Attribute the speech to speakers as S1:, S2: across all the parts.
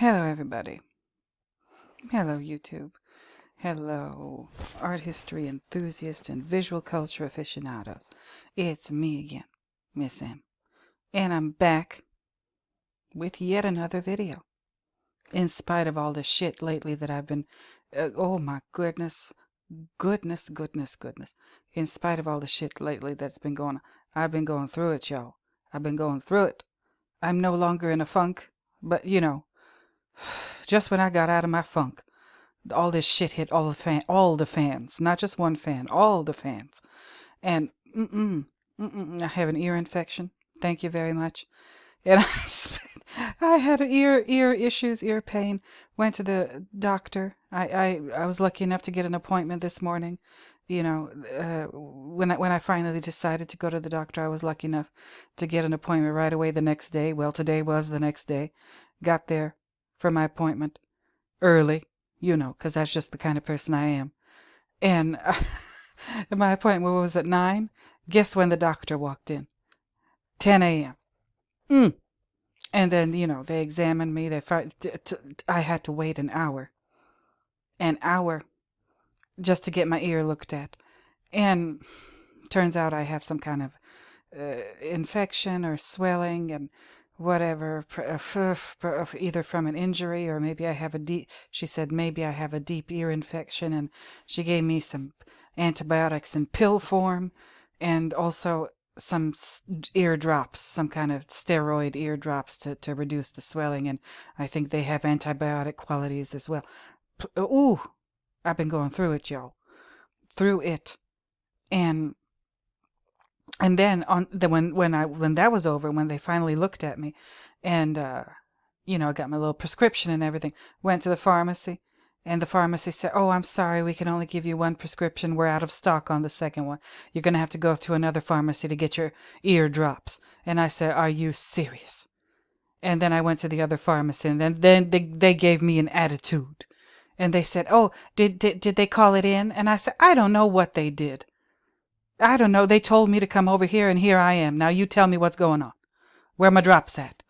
S1: Hello, everybody. Hello, YouTube. Hello, art history enthusiasts and visual culture aficionados. It's me again, Miss M. And I'm back with yet another video. In spite of all the shit lately that I've been... oh my goodness. Goodness. In spite of all the shit lately that's been going on, I've been going through it, y'all. I've been going through it. I'm no longer in a funk, but just when I got out of my funk, all this shit hit all the fans, not just one fan, all the fans. And I have an ear infection. Thank you very much. And I had ear issues, ear pain. Went to the doctor. I was lucky enough to get an appointment this morning. When I finally decided to go to the doctor, I was lucky enough to get an appointment right away the next day. Well, today was the next day. Got there for my appointment early, because that's just the kind of person I am. And my appointment was at 9. Guess when the doctor walked in? 10 a.m. And then, they examined me. I had to wait an hour just to get my ear looked at. And turns out I have some kind of infection or swelling and whatever, either from an injury or maybe I have she said maybe I have a deep ear infection, and she gave me some antibiotics in pill form and also some ear drops, some kind of steroid ear drops to reduce the swelling, and I think they have antibiotic qualities as well. I've been going through it, y'all. Through it. And then when that was over, when they finally looked at me, and I got my little prescription and everything, went to the pharmacy, and the pharmacy said, "Oh, I'm sorry, we can only give you one prescription. We're out of stock on the second one. You're gonna have to go to another pharmacy to get your ear drops." And I said, "Are you serious?" And then I went to the other pharmacy, and then they gave me an attitude, and they said, "Oh, did they call it in?" And I said, "I don't know what they did. I don't know. They told me to come over here, and here I am. Now you tell me what's going on. Where my drops at?"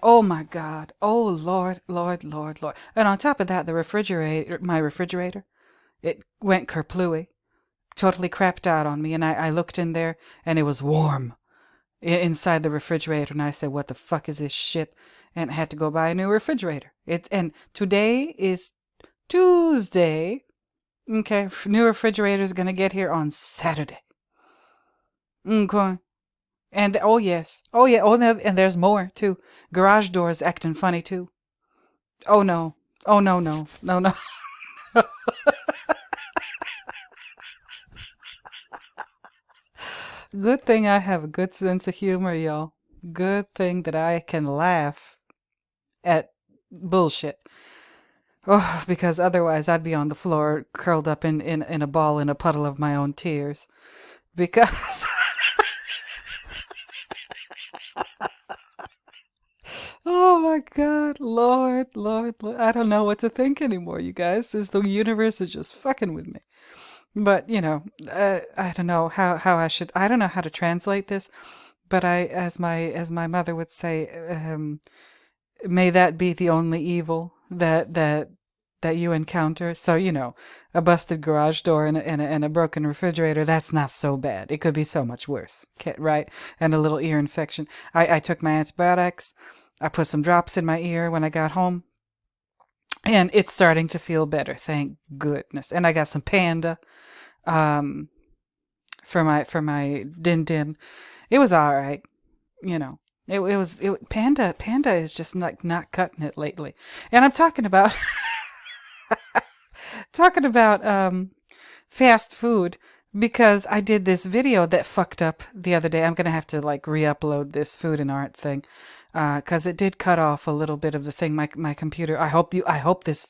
S1: Oh my God. Oh Lord. And on top of that, my refrigerator, it went kerplooey. Totally crapped out on me. And I looked in there, and it was warm inside the refrigerator. And I said, "What the fuck is this shit?" And I had to go buy a new refrigerator. And today is Tuesday. Okay, new refrigerator is gonna get here on Saturday. Okay. And oh yes, oh yeah, and there's more too. Garage doors acting funny too. Oh no, no. Good thing I have a good sense of humor, y'all. Good thing that I can laugh at bullshit. Oh, because otherwise I'd be on the floor curled up in a ball in a puddle of my own tears. Because oh my God, Lord. I don't know what to think anymore, you guys. The universe is just fucking with me. But, I don't know how I don't know how to translate this, but as my mother would say, may that be the only evil that you encounter. So, a busted garage door and a broken refrigerator, that's not so bad. It could be so much worse, right? And a little ear infection. I took my antibiotics. I put some drops in my ear when I got home, and it's starting to feel better, thank goodness. And I got some Panda for my din. It was all right, Panda is just like not cutting it lately. And I'm talking about fast food, because I did this video that fucked up the other day. I'm gonna have to re-upload this food and art thing, because it did cut off a little bit of the thing. My computer. I hope this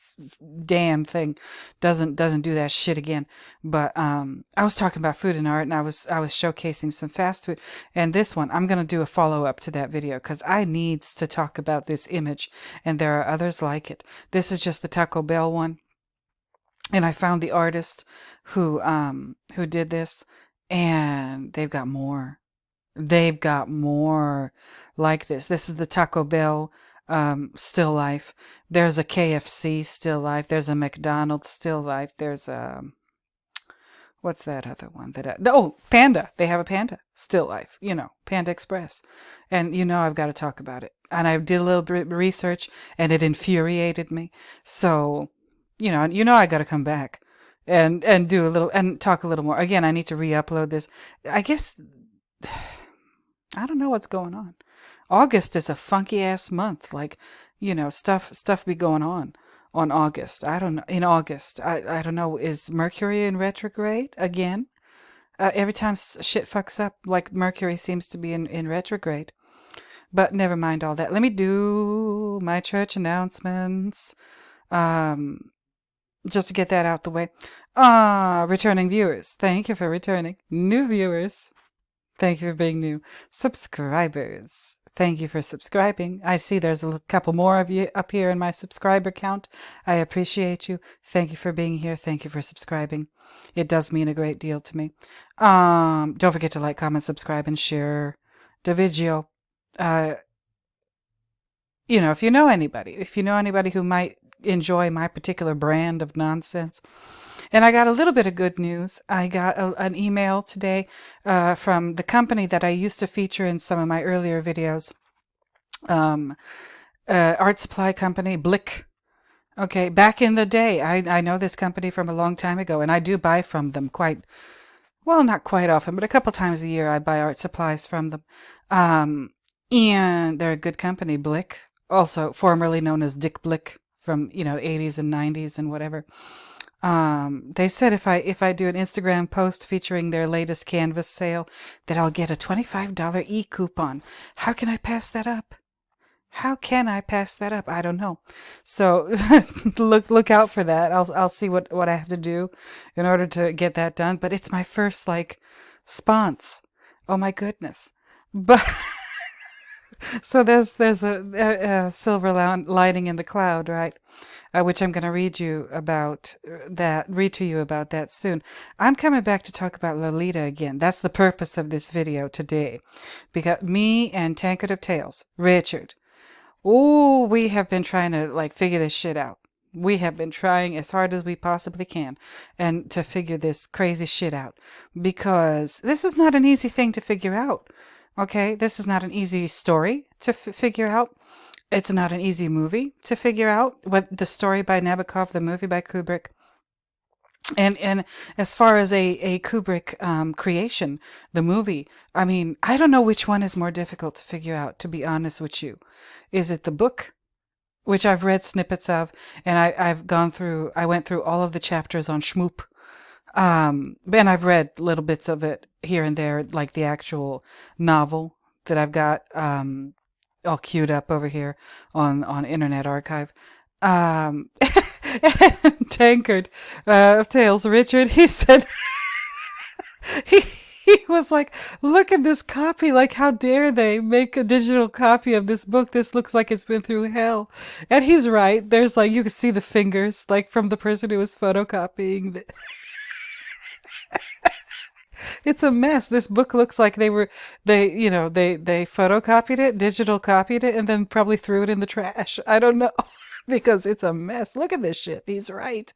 S1: damn thing doesn't do that shit again. But I was talking about food and art, and I was showcasing some fast food. And this one, I'm gonna do a follow up to that video, because I needs to talk about this image, and there are others like it. This is just the Taco Bell one. And I found the artist who did this, and they've got more. They've got more like this. This is the Taco Bell still life. There's a KFC still life. There's a McDonald's still life. There's a what's that other one oh, Panda. They have a Panda still life. Panda Express, and I've got to talk about it. And I did a little bit of research, and it infuriated me. So, I got to come back and do a little and talk a little more. Again, I need to re-upload this. I guess I don't know what's going on. August is a funky ass month. Like, stuff be going on August. I don't know. In August, I don't know. Is Mercury in retrograde again? Every time shit fucks up, like Mercury seems to be in retrograde. But never mind all that. Let me do my church announcements. Just to get that out the way. Returning viewers, thank you for returning. New viewers, thank you for being new. Subscribers, thank you for subscribing. I see there's a couple more of you up here in my subscriber count. I appreciate you. Thank you for being here. Thank you for subscribing. It does mean a great deal to me. Don't forget to like, comment, subscribe, and share the video. If you know anybody who might enjoy my particular brand of nonsense. And I got a little bit of good news. I got an email today from the company that I used to feature in some of my earlier videos. Art supply company, Blick. Okay, back in the day, I know this company from a long time ago, and I do buy from them not quite often, but a couple times a year I buy art supplies from them. And they're a good company, Blick, also formerly known as Dick Blick from, 80s and 90s and whatever. They said if I do an Instagram post featuring their latest canvas sale, that I'll get a $25 e-coupon. How can I pass that up? I don't know. So look out for that. I'll see what I have to do in order to get that done. But it's my first sponse. Oh my goodness. But so there's a silver lining in the cloud, right? Which I'm going to read to you about that soon. I'm coming back to talk about Lolita again. That's the purpose of this video today. Because me and Tankard of Tales, Richard, we have been trying to figure this shit out. We have been trying as hard as we possibly can and to figure this crazy shit out. Because this is not an easy thing to figure out. Okay, this is not an easy story to figure out. It's not an easy movie to figure out. What the story by Nabokov, the movie by Kubrick, and as far as a Kubrick creation, the movie, I mean, I don't know which one is more difficult to figure out. To be honest with you, is it the book, which I've read snippets of, and I went through all of the chapters on Schmoop. And I've read little bits of it here and there, like the actual novel that I've got all queued up over here on Internet Archive. And Tankard of Tales, Richard, he said he was like, look at this copy, how dare they make a digital copy of this book? This looks like it's been through hell. And he's right. There's you can see the fingers from the person who was photocopying It's a mess. This book looks like they photocopied it, digital copied it, and then probably threw it in the trash. I don't know. Because it's a mess. Look at this shit. He's right.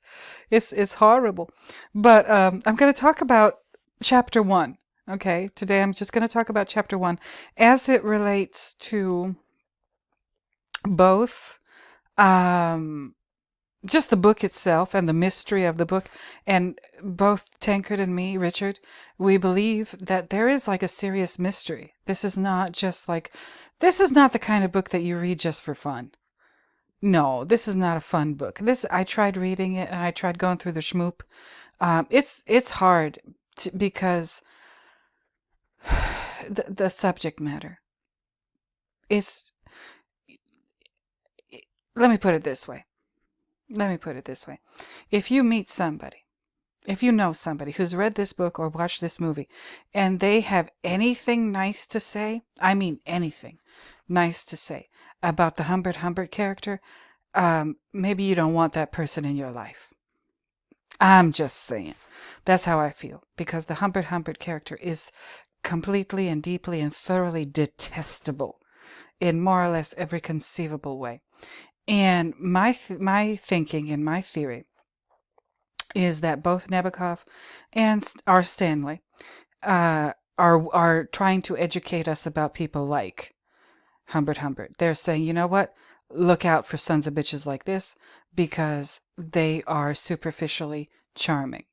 S1: It's horrible. But I'm going to talk about chapter 1. Okay? Today I'm just going to talk about chapter 1 as it relates to both just the book itself and the mystery of the book. And both Tankard and me, Richard, we believe that there is a serious mystery. This is not just this is not the kind of book that you read just for fun. No, this is not a fun book. I tried reading it and I tried going through the Schmoop. It's hard because the subject matter. Let me put it this way. If you meet somebody, if you know somebody who's read this book or watched this movie, and they have anything nice to say, I mean anything nice to say about the Humbert character, maybe you don't want that person in your life. I'm just saying. That's how I feel. Because the Humbert character is completely and deeply and thoroughly detestable in more or less every conceivable way. And my thinking and my theory is that both Nabokov and our Stanley are trying to educate us about people like Humbert Humbert. They're saying, you know what? Look out for sons of bitches like this because they are superficially charming.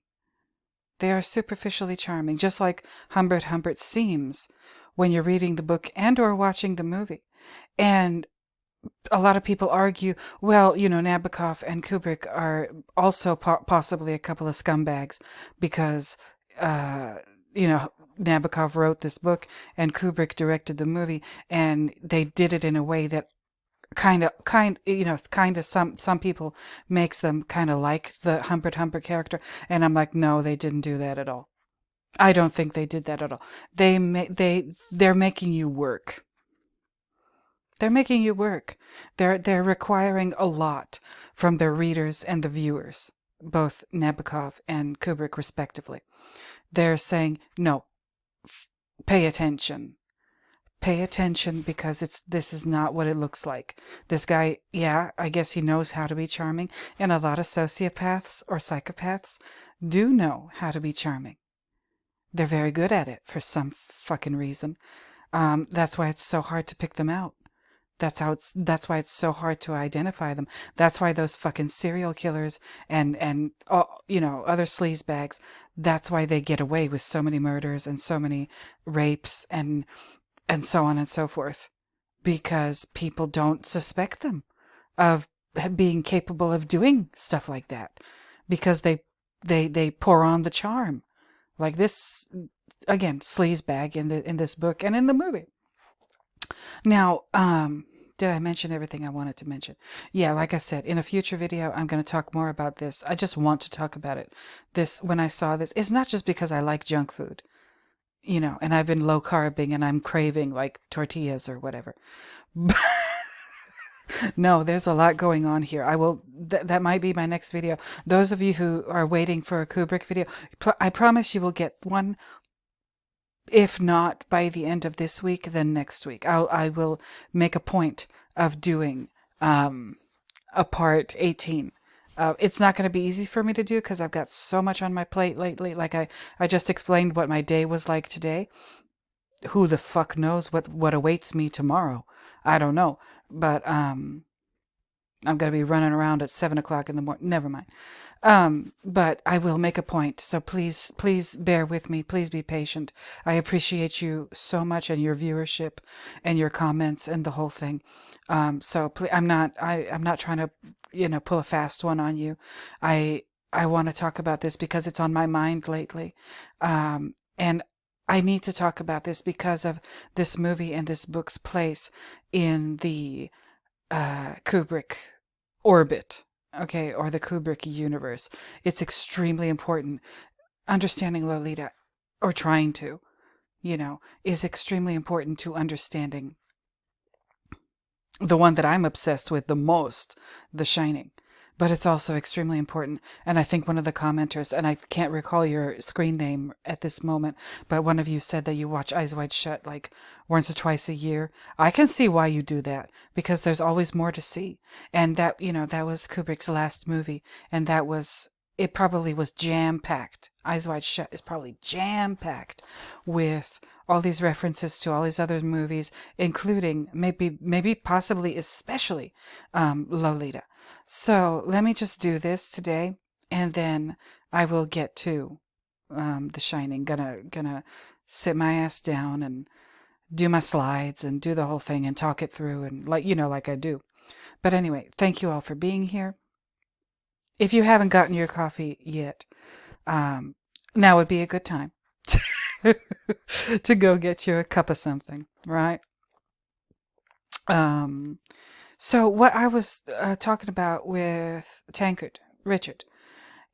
S1: They are superficially charming, just like Humbert Humbert seems when you're reading the book and or watching the movie. And a lot of people argue, well, Nabokov and Kubrick are also possibly a couple of scumbags because, Nabokov wrote this book and Kubrick directed the movie, and they did it in a way that kind of some people makes them kind of like the Humbert Humbert character, and I'm like, no, they didn't do that at all. I don't think they did that at all. They're making you work. They're making you work. They're requiring a lot from their readers and the viewers, both Nabokov and Kubrick respectively. They're saying, no, pay attention. Pay attention because this is not what it looks like. This guy, yeah, I guess he knows how to be charming, and a lot of sociopaths or psychopaths do know how to be charming. They're very good at it for some fucking reason. That's why it's so hard to pick them out. That's why it's so hard to identify them. That's why those fucking serial killers and other sleazebags, that's why they get away with so many murders and so many rapes and so on and so forth, because people don't suspect them of being capable of doing stuff like that, because they pour on the charm, like this again sleazebag in this book and in the movie. Now, did I mention everything I wanted to mention? Yeah, like I said, in a future video, I'm going to talk more about this. I just want to talk about it. When I saw this, it's not just because I like junk food, and I've been low carbing and I'm craving like tortillas or whatever. No, there's a lot going on here. That might be my next video. Those of you who are waiting for a Kubrick video, I promise you will get one. If not by the end of this week, then next week. I will make a point of doing a part 18. It's not going to be easy for me to do because I've got so much on my plate lately. Like I just explained what my day was like today. Who the fuck knows what awaits me tomorrow? I don't know. But I'm going to be running around at 7 o'clock in the morning. Never mind. But I will make a point. So please bear with me. Please be patient. I appreciate you so much and your viewership and your comments and the whole thing. So please, I'm not trying to, pull a fast one on you. I want to talk about this because it's on my mind lately. And I need to talk about this because of this movie and this book's place in the Kubrick orbit, okay, or the Kubrick universe. It's extremely important. Understanding Lolita, or trying to, is extremely important to understanding the one that I'm obsessed with the most, The Shining. But it's also extremely important. And I think one of the commenters, and I can't recall your screen name at this moment, but one of you said that you watch Eyes Wide Shut like once or twice a year. I can see why you do that, because there's always more to see. And that, that was Kubrick's last movie. And it probably was jam-packed. Eyes Wide Shut is probably jam-packed with all these references to all these other movies, including maybe possibly especially Lolita. So let me just do this today, and then I will get to The Shining. Gonna sit my ass down and do my slides and do the whole thing and talk it through and like I do. But anyway, thank you all for being here. If you haven't gotten your coffee yet, now would be a good time to go get you a cup of something, right? So what I was talking about with Tankard, Richard,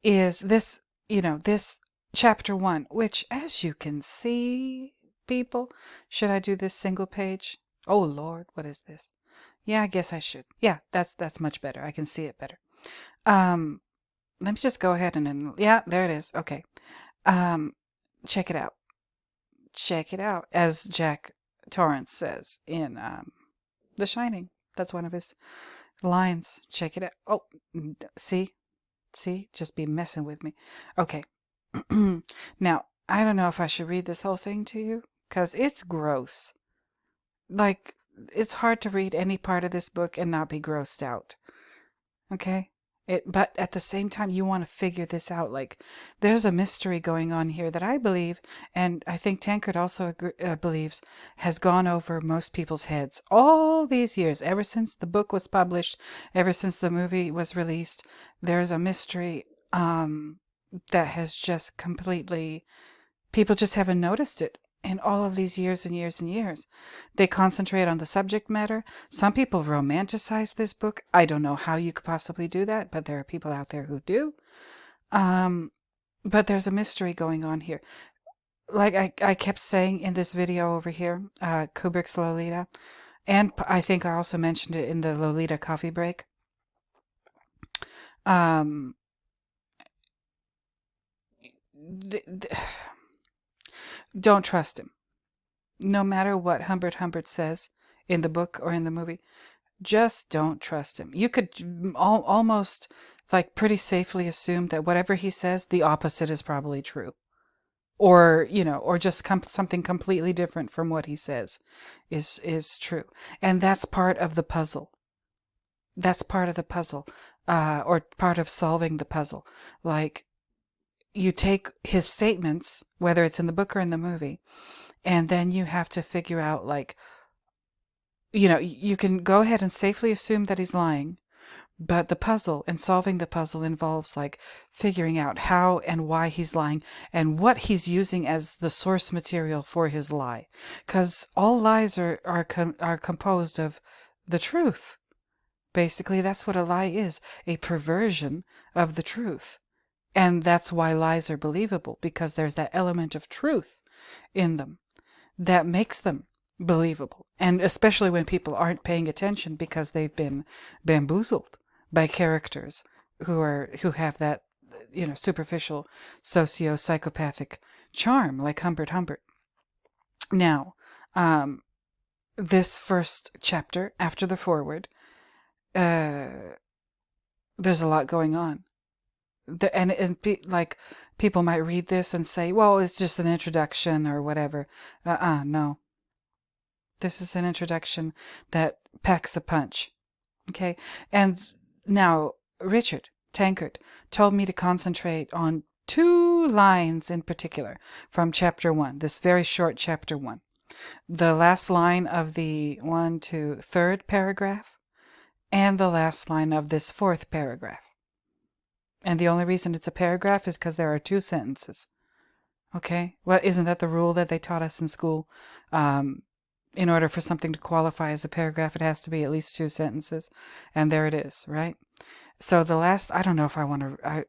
S1: is this, this chapter 1, which, as you can see, people, should I do this single page? Oh, Lord, what is this? Yeah, I guess I should. Yeah, that's much better. I can see it better. Let me just go ahead and yeah, there it is. Okay. Check it out. Check it out, as Jack Torrance says in The Shining. That's one of his lines. Check it out. Oh, see? See? Just be messing with me. Okay. Now, I don't know if I should read this whole thing to you, because it's gross. Like, it's hard to read any part of this book and not be grossed out. Okay? But at the same time, you want to figure this out. Like, there's a mystery going on here that I believe, and I think Tankard also believes, has gone over most people's heads all these years, ever since the book was published, ever since the movie was released. There's a mystery that has just completely, people just haven't noticed it in all of these years and years and years. They concentrate on the subject matter. Some people romanticize this book. I don't know how you could possibly do that, but there are people out there who do. But there's a mystery going on here. Like I kept saying in this video over here, Kubrick's Lolita, and I think I also mentioned it in the Lolita coffee break. Don't trust him. No matter what Humbert says in the book or in the movie, just don't trust him. You could almost like pretty safely assume that whatever he says, the opposite is probably true. Or, or just something completely different from what he says is true. And that's part of the puzzle. That's part of the puzzle, or part of solving the puzzle. Like, you take his statements, whether it's in the book or in the movie, and then you have to figure out, like, you can go ahead and safely assume that he's lying, but the puzzle and solving the puzzle involves, like, figuring out how and why he's lying and what he's using as the source material for his lie. Because all lies are composed of the truth. Basically, that's what a lie is, a perversion of the truth. And that's why lies are believable, because there's that element of truth in them that makes them believable. And especially when people aren't paying attention because they've been bamboozled by characters who have that, superficial socio-psychopathic charm, like Humbert. Now, this first chapter, after the foreword, there's a lot going on. Like, people might read this and say, well, it's just an introduction or whatever. No. This is an introduction that packs a punch. Okay? And now, Richard Tankard told me to concentrate on 2 lines in particular from chapter 1, this very short chapter 1. The last line of the 3rd paragraph, and the last line of this 4th paragraph. And the only reason it's a paragraph is because there are 2 sentences. Okay? Well, isn't that the rule that they taught us in school? In order for something to qualify as a paragraph, it has to be at least 2 sentences. And there it is, right? So the last, I don't know if I want to,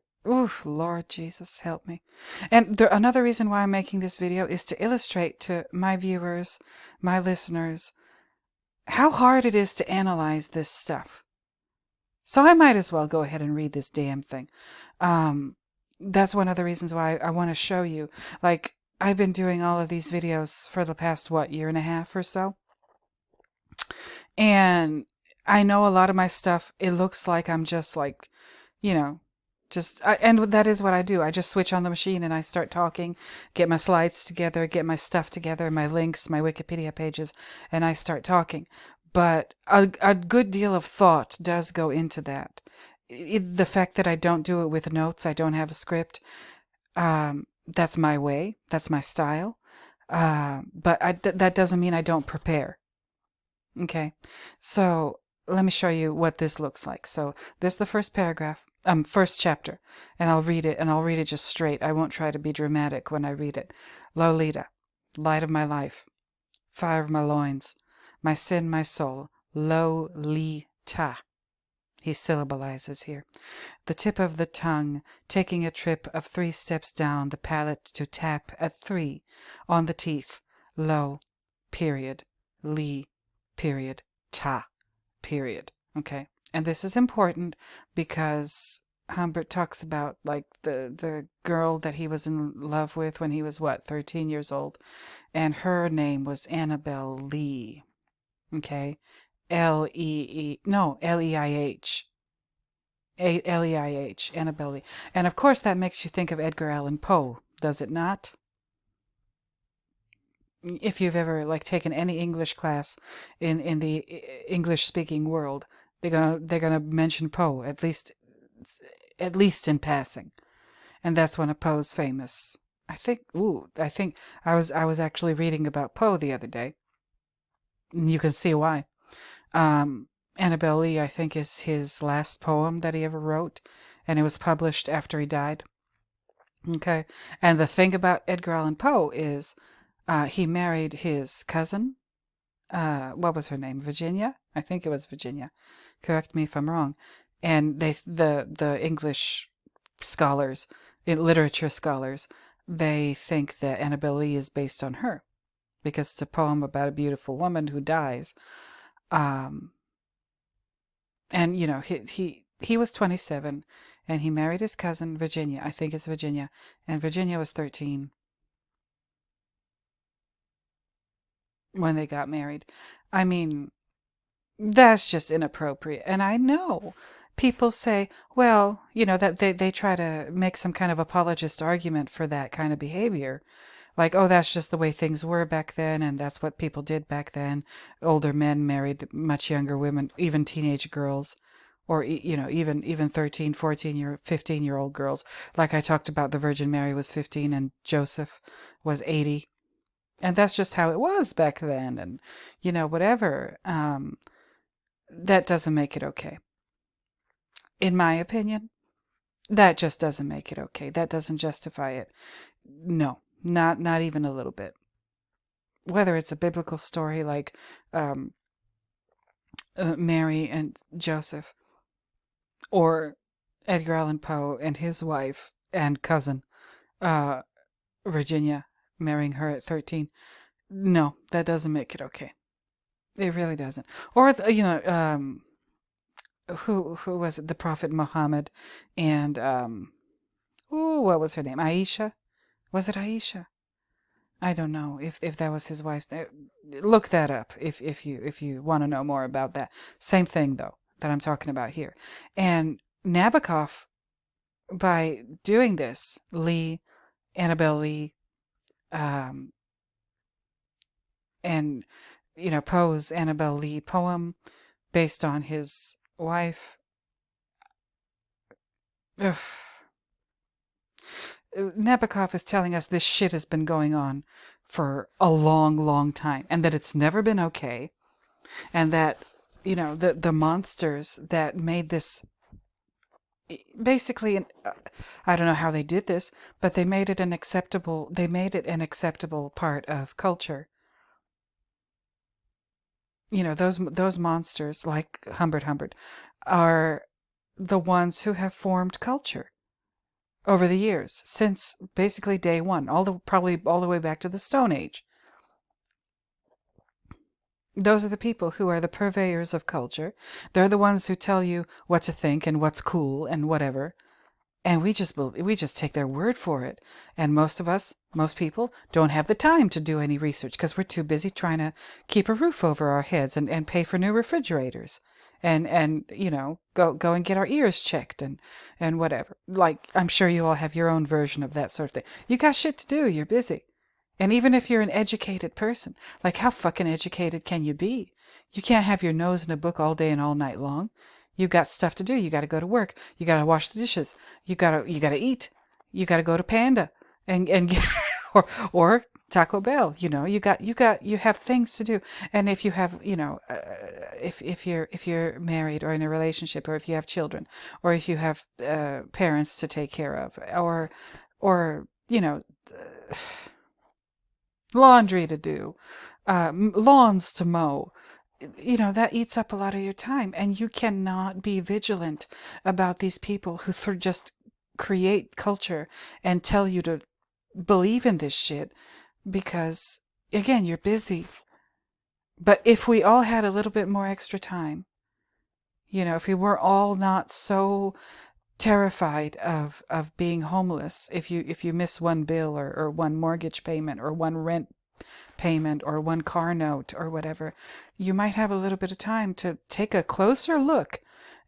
S1: Lord Jesus, help me. And another reason why I'm making this video is to illustrate to my viewers, my listeners, how hard it is to analyze this stuff. So I might as well go ahead and read this damn thing. That's one of the reasons why I want to show you. Like, I've been doing all of these videos for the past, year and a half or so. And I know a lot of my stuff, it looks like I'm just like, and that is what I do. I just switch on the machine and I start talking, get my slides together, get my stuff together, my links, my Wikipedia pages, and I start talking. But a good deal of thought does go into that. The fact that I don't do it with notes, I don't have a script, that's my way, that's my style. But that doesn't mean I don't prepare. Okay, so let me show you what this looks like. So this is the first paragraph, first chapter, and I'll read it just straight. I won't try to be dramatic when I read it. Lolita, light of my life, fire of my loins, my sin, my soul, Lolita. He syllabalizes here. The tip of the tongue taking a trip of 3 steps down the palate to tap at 3 on the teeth. Lo, period, li, period, ta, period. Okay? And this is important because Humbert talks about, like, the girl that he was in love with when he was, 13 years old. And her name was Annabelle Lee. Okay? Leih. Leih, Annabelle Lee. And of course that makes you think of Edgar Allan Poe, does it not? If you've ever like taken any English class in the English speaking world, they're gonna mention Poe at least in passing, and that's one of Poe's famous. I think I was actually reading about Poe the other day, and you can see why. Annabelle Lee, I think, is his last poem that he ever wrote, and it was published after he died. Okay, and the thing about Edgar Allan Poe is, he married his cousin. What was her name? Virginia? I think it was Virginia. Correct me if I'm wrong. And the English scholars, literature scholars, they think that Annabelle Lee is based on her because it's a poem about a beautiful woman who dies. Um, and he was 27, and he married his cousin Virginia. I think it's Virginia, and Virginia was 13 when they got married. I mean, that's just inappropriate. And I know people say, well, that they try to make some kind of apologist argument for that kind of behavior. Like, oh, that's just the way things were back then, and that's what people did back then. Older men married much younger women, even teenage girls, or even 13, 14 15-year-old girls. Like I talked about, the Virgin Mary was 15 and Joseph was 80. And that's just how it was back then, and whatever. That doesn't make it okay. In my opinion, that just doesn't make it okay. That doesn't justify it. No, not even a little bit. Whether it's a biblical story like Mary and Joseph, or Edgar Allan Poe and his wife and cousin, uh, Virginia, marrying her at 13. No, that doesn't make it okay. It really doesn't. Or who was it? The Prophet Muhammad and what was her name? Aisha? Was it Aisha? I don't know if that was his wife's name. Look that up if you want to know more about that. Same thing though that I'm talking about here. And Nabokov, by doing this, Annabelle Lee, um, and Poe's Annabelle Lee poem based on his wife. Ugh. Nabokov is telling us this shit has been going on for a long, long time, and that it's never been okay, and that the monsters that made this basically, I don't know how they did this, but they made it an acceptable part of culture. Those monsters like Humbert are the ones who have formed culture over the years, since basically day one, probably all the way back to the Stone Age. Those are the people who are the purveyors of culture. They're the ones who tell you what to think and what's cool and whatever. And we just take their word for it. And most people, don't have the time to do any research because we're too busy trying to keep a roof over our heads and pay for new refrigerators. And go and get our ears checked and whatever. Like, I'm sure you all have your own version of that sort of thing. You got shit to do. You're busy. And even if you're an educated person, like, how fucking educated can you be? You can't have your nose in a book all day and all night long. You've got stuff to do. You got to go to work. You got to wash the dishes. You got to eat. You got to go to Panda and or Taco Bell. You have things to do. And if you have, if you're married or in a relationship, or if you have children, or if you have parents to take care of, or laundry to do, lawns to mow, that eats up a lot of your time, and you cannot be vigilant about these people who just create culture and tell you to believe in this shit because, again, you're busy. But if we all had a little bit more extra time, if we were all not so terrified of being homeless, if you miss one bill or one mortgage payment or one rent payment or one car note or whatever, you might have a little bit of time to take a closer look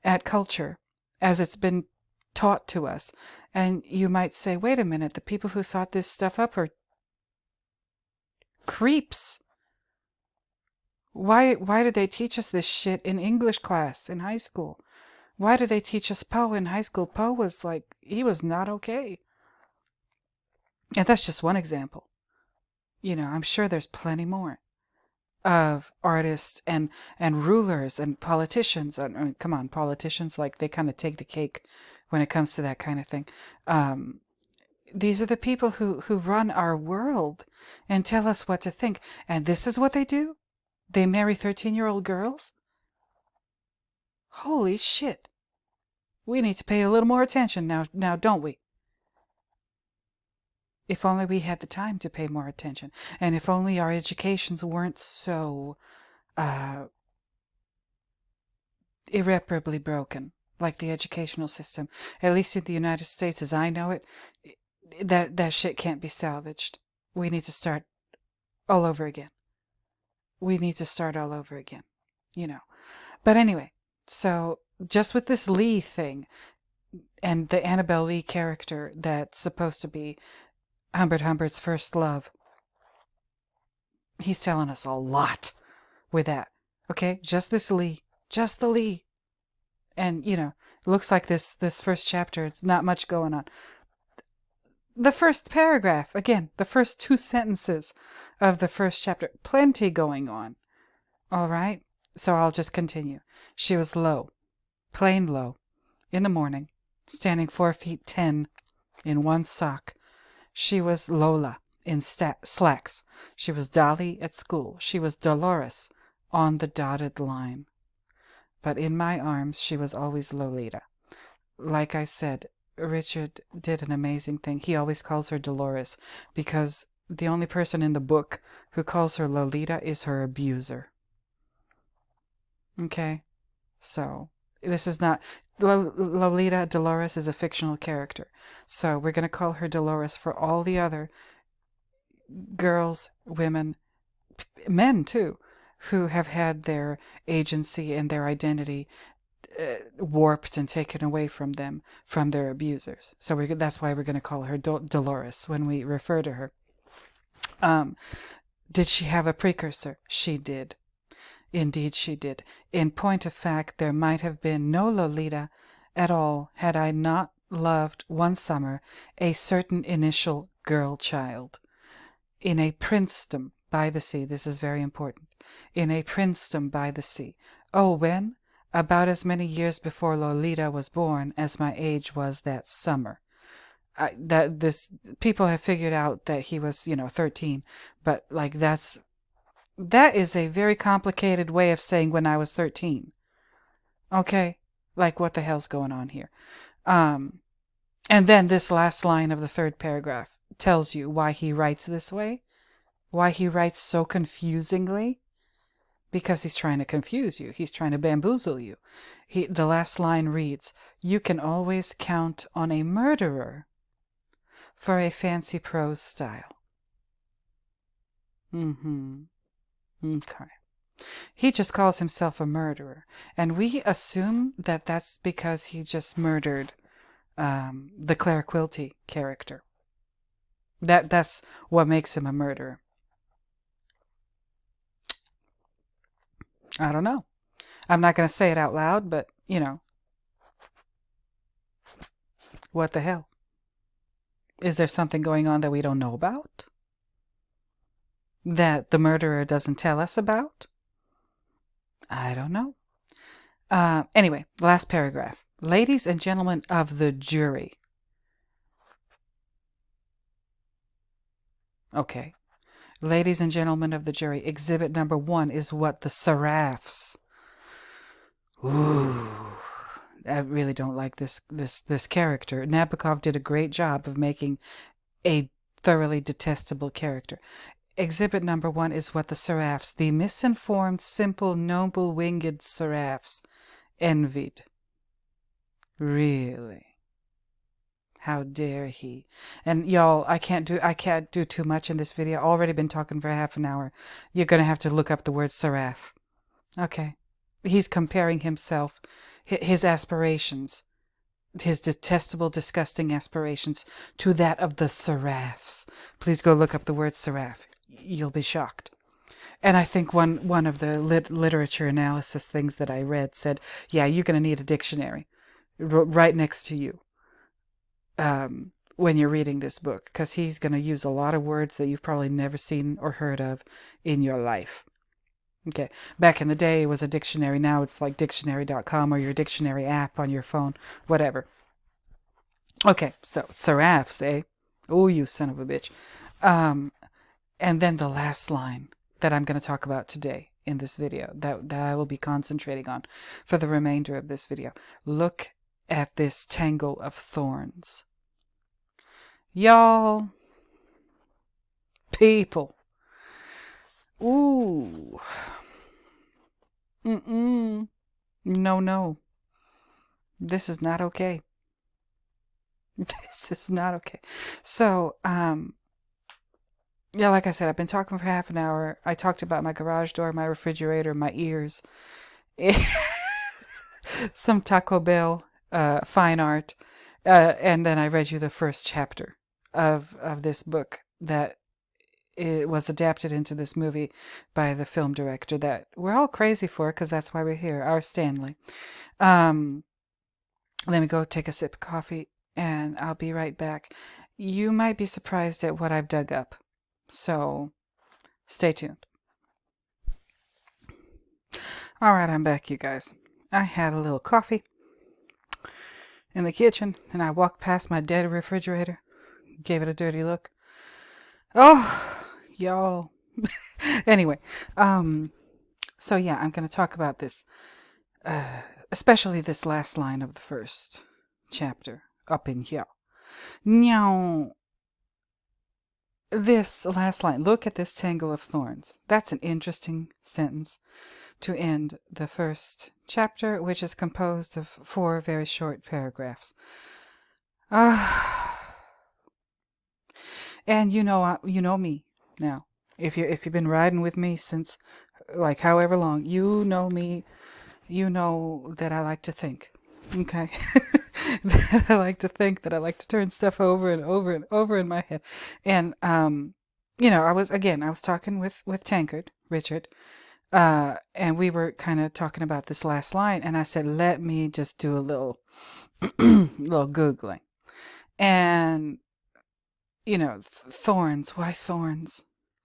S1: at culture as it's been taught to us. And you might say, wait a minute, the people who thought this stuff up are creeps. Why did they teach us this shit in English class in high school? Why did they teach us Poe in high school? Poe was like, he was not okay. And that's just one example. You know, I'm sure there's plenty more of artists and rulers and politicians. I mean, come on, politicians, like, they kind of take the cake when it comes to that kind of thing. These are the people who run our world and tell us what to think. And this is what they do? They marry 13-year-old girls? Holy shit. We need to pay a little more attention now, don't we? If only we had the time to pay more attention. And if only our educations weren't so irreparably broken, like the educational system. At least in the United States, as I know it, that shit can't be salvaged. We need to start all over again. We need to start all over again, you know. But anyway, so just with this Lee thing and the Annabelle Lee character that's supposed to be Humbert Humbert's first love, he's telling us a lot with that. Okay, just this Lee, just the Lee. And, you know, it looks like this first chapter, it's not much going on. The first paragraph, again, the first 2 sentences of the first chapter, plenty going on. All right, so I'll just continue. She was low, plain low, in the morning, standing 4 feet 10 in one sock. She was Lola in slacks. She was Dolly at school. She was Dolores on the dotted line. But in my arms, she was always Lolita. Like I said, Richard did an amazing thing. He always calls her Dolores because the only person in the book who calls her Lolita is her abuser. Okay? So, this is not... Lolita Dolores is a fictional character. So, we're going to call her Dolores for all the other girls, women, men too, who have had their agency and their identity warped and taken away from them, from their abusers. So that's why we're going to call her Dolores when we refer to her. Did she have a precursor? She did. Indeed she did. In point of fact, there might have been no Lolita at all had I not loved one summer a certain initial girl child in a princedom by the sea. This is very important. In a princedom by the sea. Oh, when? About as many years before Lolita was born as my age was that summer. People have figured out that he was, 13, but like that is a very complicated way of saying when I was 13. Okay? Like, what the hell's going on here? And then this last line of the third paragraph tells you why he writes this way, why he writes so confusingly. Because he's trying to confuse you. He's trying to bamboozle you. The last line reads, "You can always count on a murderer for a fancy prose style." Okay. He just calls himself a murderer. And we assume that that's because he just murdered the Claire Quilty character. That's what makes him a murderer. I don't know. I'm not going to say it out loud, but, what the hell? Is there something going on that we don't know about? That the murderer doesn't tell us about? I don't know. Anyway, last paragraph. Ladies and gentlemen of the jury. Okay. Ladies and gentlemen of the jury, exhibit number 1 is what the seraphs. Ooh, I really don't like this character. Nabokov did a great job of making a thoroughly detestable character. Exhibit number 1 is what the seraphs, the misinformed, simple, noble, winged seraphs, envied. Really? How dare he? And y'all, I can't do too much in this video. Already been talking for half an hour. You're gonna have to look up the word seraph. Okay. He's comparing himself, his aspirations, his detestable, disgusting aspirations, to that of the seraphs. Please go look up the word seraph. You'll be shocked. And I think one of the literature analysis things that I read said, yeah, you're going to need a dictionary right next to you when you're reading this book, because he's going to use a lot of words that you've probably never seen or heard of in your life. Okay, back in the day it was a dictionary. Now it's like dictionary.com or your dictionary app on your phone, whatever. Okay, so seraphs, eh? Oh, you son of a bitch. And then the last line that I'm going to talk about today in this video, that I will be concentrating on for the remainder of this video. Look at this tangle of thorns. Y'all, people. Ooh. No. This is not okay. This is not okay. So, yeah, like I said, I've been talking for half an hour. I talked about my garage door, my refrigerator, my ears, some Taco Bell, fine art, and then I read you the first chapter of this book that it was adapted into this movie by the film director that we're all crazy for, because that's why we're here, our Stanley. Let me go take a sip of coffee, and I'll be right back. You might be surprised at what I've dug up, so stay tuned. All right, I'm back, you guys. I had a little coffee in the kitchen, and I walked past my dead refrigerator, gave it a dirty look. Oh, y'all. Anyway, so yeah, I'm going to talk about this, especially this last line of the first chapter up in here. Now, this last line, look at this tangle of thorns. That's an interesting sentence to end the first chapter, which is composed of 4 very short paragraphs. And you know me now. If you've been riding with me since, like, however long, you know me. You know that I like to think. Okay. That I like to think, that I like to turn stuff over and over and over in my head. And I was talking with Tankard, Richard, and we were kind of talking about this last line, and I said, let me just do a little little Googling. And thorns. Why thorns?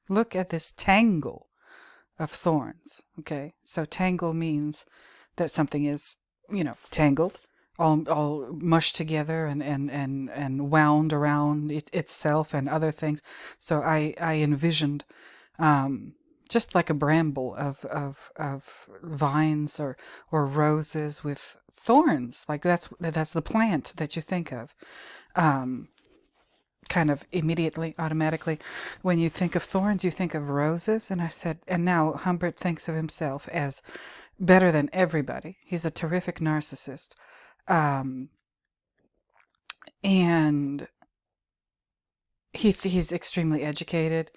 S1: Look at this tangle of thorns. Okay, so tangle means that something is, tangled, all mushed together and wound around itself and other things. So I envisioned just like a bramble of vines or roses with thorns. Like that's the plant that you think of. Kind of immediately, automatically, when you think of thorns, you think of roses. And I said, and now Humbert thinks of himself as better than everybody. He's a terrific narcissist. And he's extremely educated,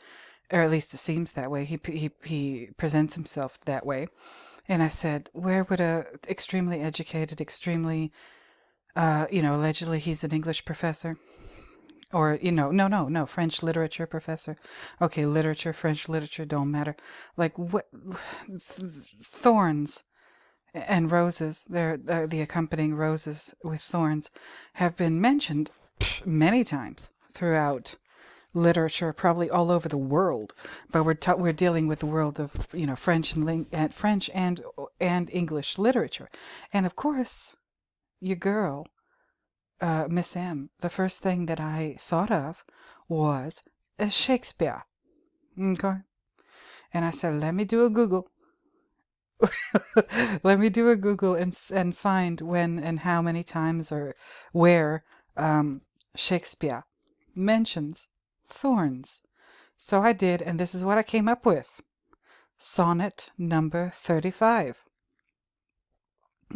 S1: or at least it seems that way. He presents himself that way. And I said, where would a extremely educated, extremely, allegedly he's an English professor. Or, no, French literature professor. Okay, literature, French literature, don't matter. Like, what, thorns and roses, they're the accompanying roses with thorns, have been mentioned many times throughout literature, probably all over the world. But we're dealing with the world of, French and English literature. And of course, your girl, Miss M, the first thing that I thought of was Shakespeare. Okay? And I said, let me do a Google. Let me do a Google and find when and how many times or where Shakespeare mentions thorns. So I did, and this is what I came up with. Sonnet number 35.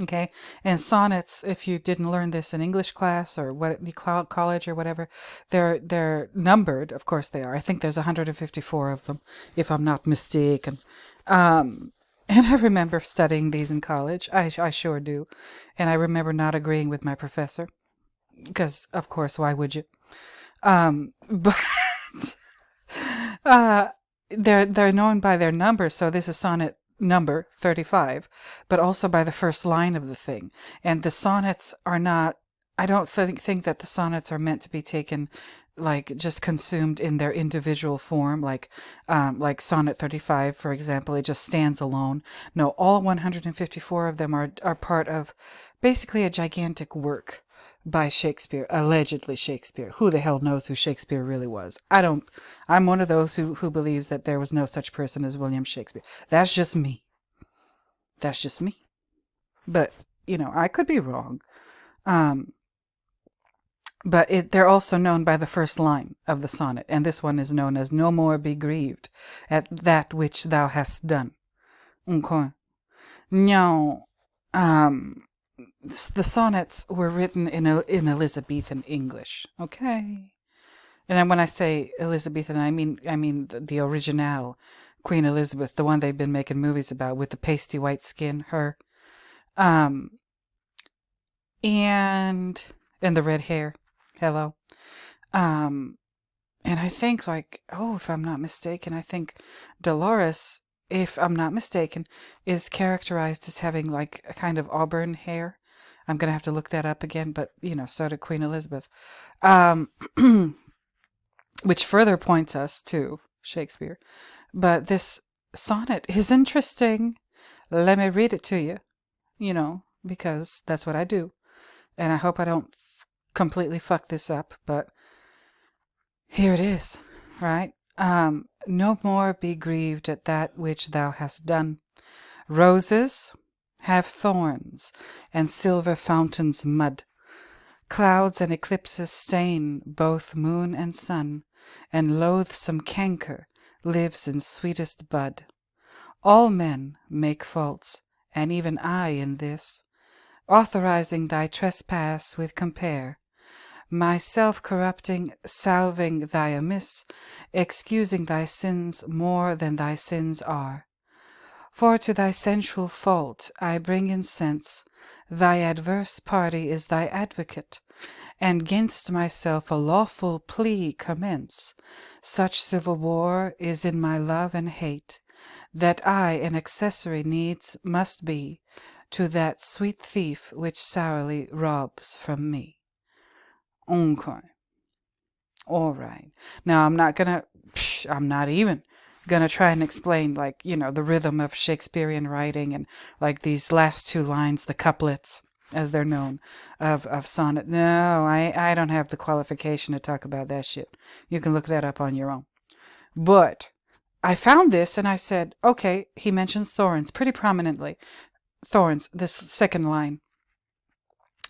S1: Okay, and sonnets, if you didn't learn this in English class or what you call college or whatever, they're numbered. Of course they are. I think there's 154 of them, if I'm not mistaken. And I remember studying these in college. I sure do. And I remember not agreeing with my professor because, of course, why would you? But uh, they're known by their number. So this is sonnet number 35, but also by the first line of the thing. And the sonnets are not. I don't think that the sonnets are meant to be taken like just consumed in their individual form, like sonnet 35, for example. It just stands alone. No, all 154 of them are part of basically a gigantic work by Shakespeare, allegedly Shakespeare. Who the hell knows who Shakespeare really was? I don't. I'm one of those who believes that there was no such person as William Shakespeare. That's just me. That's just me. But, I could be wrong. But they're also known by the first line of the sonnet, and this one is known as "No more be grieved at that which thou hast done." Okay. Now, the sonnets were written in Elizabethan English. Okay. And then when I say Elizabethan, I mean the original Queen Elizabeth, the one they've been making movies about with the pasty white skin, her, and the red hair. Hello. And I think if I'm not mistaken, I think Dolores, if I'm not mistaken, is characterized as having like a kind of auburn hair. I'm gonna have to look that up again, but so did Queen Elizabeth. Which further points us to Shakespeare. But this sonnet is interesting. Let me read it to you, because that's what I do. And I hope I don't completely fuck this up, but here it is, right? No more be grieved at that which thou hast done. Roses have thorns, and silver fountains mud. Clouds and eclipses stain both moon and sun, and loathsome canker lives in sweetest bud. All men make faults, and even I in this, authorizing thy trespass with compare, myself corrupting, salving thy amiss, excusing thy sins more than thy sins are. For to thy sensual fault I bring in sense, thy adverse party is thy advocate, and 'gainst myself a lawful plea commence. Such civil war is in my love and hate, that I an accessory needs must be to that sweet thief which sourly robs from me. Okay. All right. Now I'm not even gonna try and explain the rhythm of Shakespearean writing and like these last two lines, the couplets as they're known of sonnet. No, I don't have the qualification to talk about that shit. You can look that up on your own. But I found this and I said, okay, he mentions thorns pretty prominently. Thorns, this second line.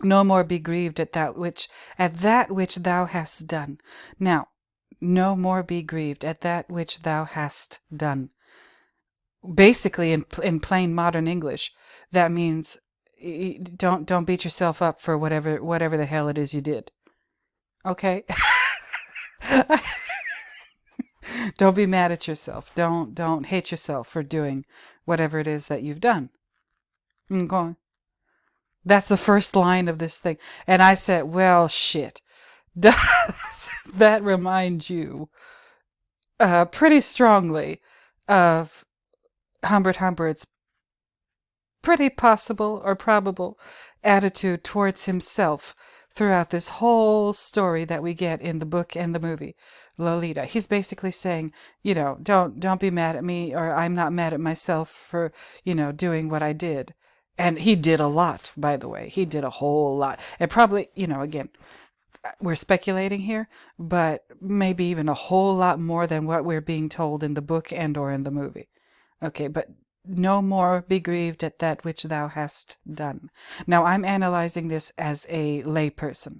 S1: No more be grieved at that which thou hast done. Now, no more be grieved at that which thou hast done. Basically, in plain modern English, that means don't beat yourself up for whatever the hell it is you did. Okay? Don't be mad at yourself. Don't hate yourself for doing whatever it is that you've done. Okay. That's the first line of this thing. And I said, well, shit. Does that remind you pretty strongly of Humbert Humbert's pretty possible or probable attitude towards himself throughout this whole story that we get in the book and the movie, Lolita? He's basically saying, don't be mad at me, or I'm not mad at myself for, doing what I did. And he did a lot, by the way. He did a whole lot. And probably, again, we're speculating here, but maybe even a whole lot more than what we're being told in the book and or in the movie. Okay, but no more be grieved at that which thou hast done. Now, I'm analyzing this as a layperson.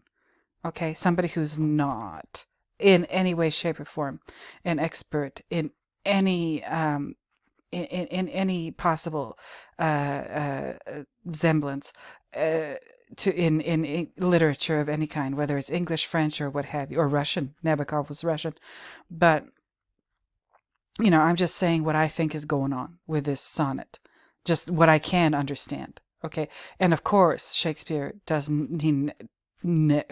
S1: Okay, somebody who's not in any way, shape, or form an expert in any in any possible semblance to in literature of any kind, whether it's English, French, or what have you, or Russian. Nabokov was Russian, but I'm just saying what I think is going on with this sonnet, just what I can understand. Okay, and of course Shakespeare doesn't.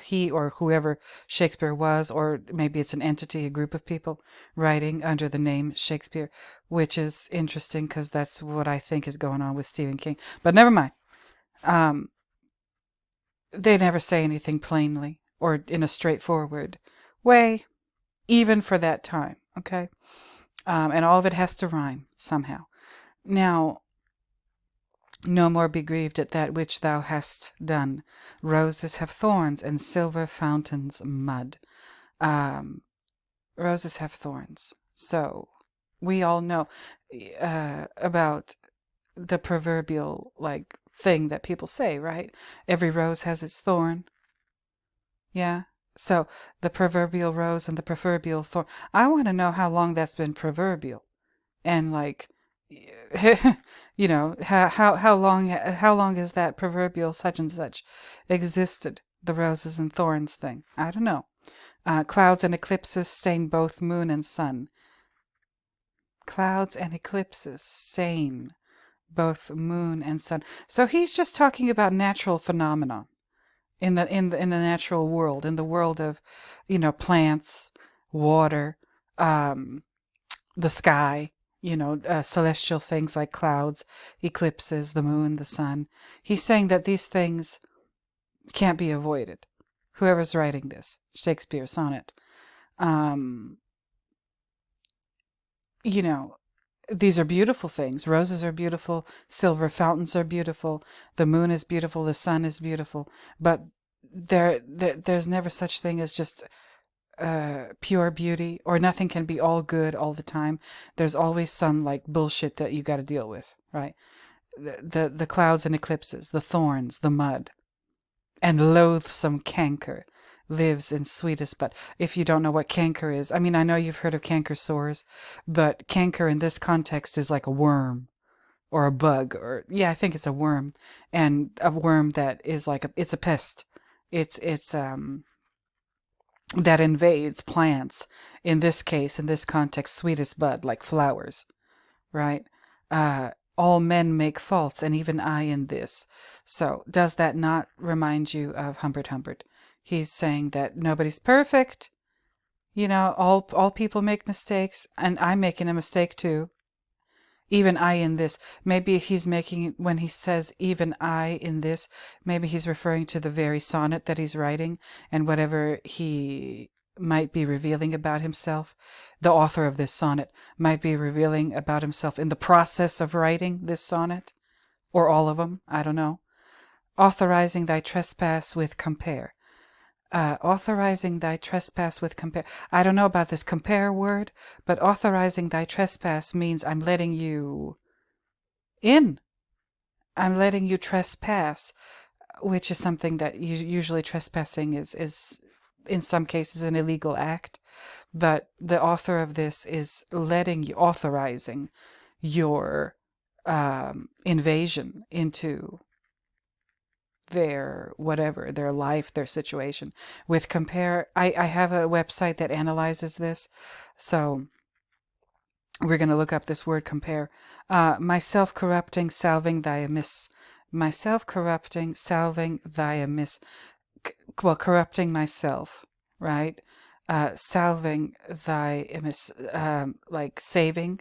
S1: He or whoever Shakespeare was, or maybe it's an entity, a group of people writing under the name Shakespeare, which is interesting because that's what I think is going on with Stephen King. But never mind. They never say anything plainly or in a straightforward way, even for that time. Okay, and all of it has to rhyme somehow. Now, no more be grieved at that which thou hast done. Roses have thorns, and silver fountains mud. Roses have thorns. So we all know about the proverbial thing that people say, right? Every rose has its thorn. Yeah. So the proverbial rose and the proverbial thorn. I want to know how long that's been proverbial, and how long has that proverbial such and such existed? The roses and thorns thing. I don't know. Clouds and eclipses stain both moon and sun. Clouds and eclipses stain both moon and sun. So he's just talking about natural phenomena in the natural world, in the world of, plants, water, the sky, celestial things like clouds, eclipses, the moon, the sun. He's saying that these things can't be avoided. Whoever's writing this Shakespeare sonnet, these are beautiful things. Roses are beautiful. Silver fountains are beautiful. The moon is beautiful. The sun is beautiful. But there's never such thing as just pure beauty, or nothing can be all good all the time. There's always some bullshit that you got to deal with, right? The clouds and eclipses, the thorns, the mud, and loathsome canker lives in sweetest bud. If you don't know what canker is, I mean, I know you've heard of canker sores, but canker in this context is like a worm or a bug, or I think it's a worm, and a worm that is it's a pest. It's that invades plants. In this case, in this context, sweetest bud, like flowers, right? All men make faults, and even I in this. So does that not remind you of Humbert Humbert? He's saying that nobody's perfect. All people make mistakes, and I'm making a mistake too. Even I in this. Maybe he's making, when he says even I in this, maybe he's referring to the very sonnet that he's writing, and whatever he might be revealing about himself. The author of this sonnet might be revealing about himself in the process of writing this sonnet, or all of them, I don't know. Authorizing thy trespass with compare. Authorizing thy trespass with compare. I don't know about this compare word, but authorizing thy trespass means I'm letting you in. I'm letting you trespass, which is something that usually trespassing is in some cases an illegal act. But the author of this is authorizing your invasion into their life, their situation. With compare, I have a website that analyzes this, so we're going to look up this word compare. Myself corrupting, salving thy amiss. Myself corrupting, salving thy amiss. Corrupting myself, right? Salving thy amiss, like saving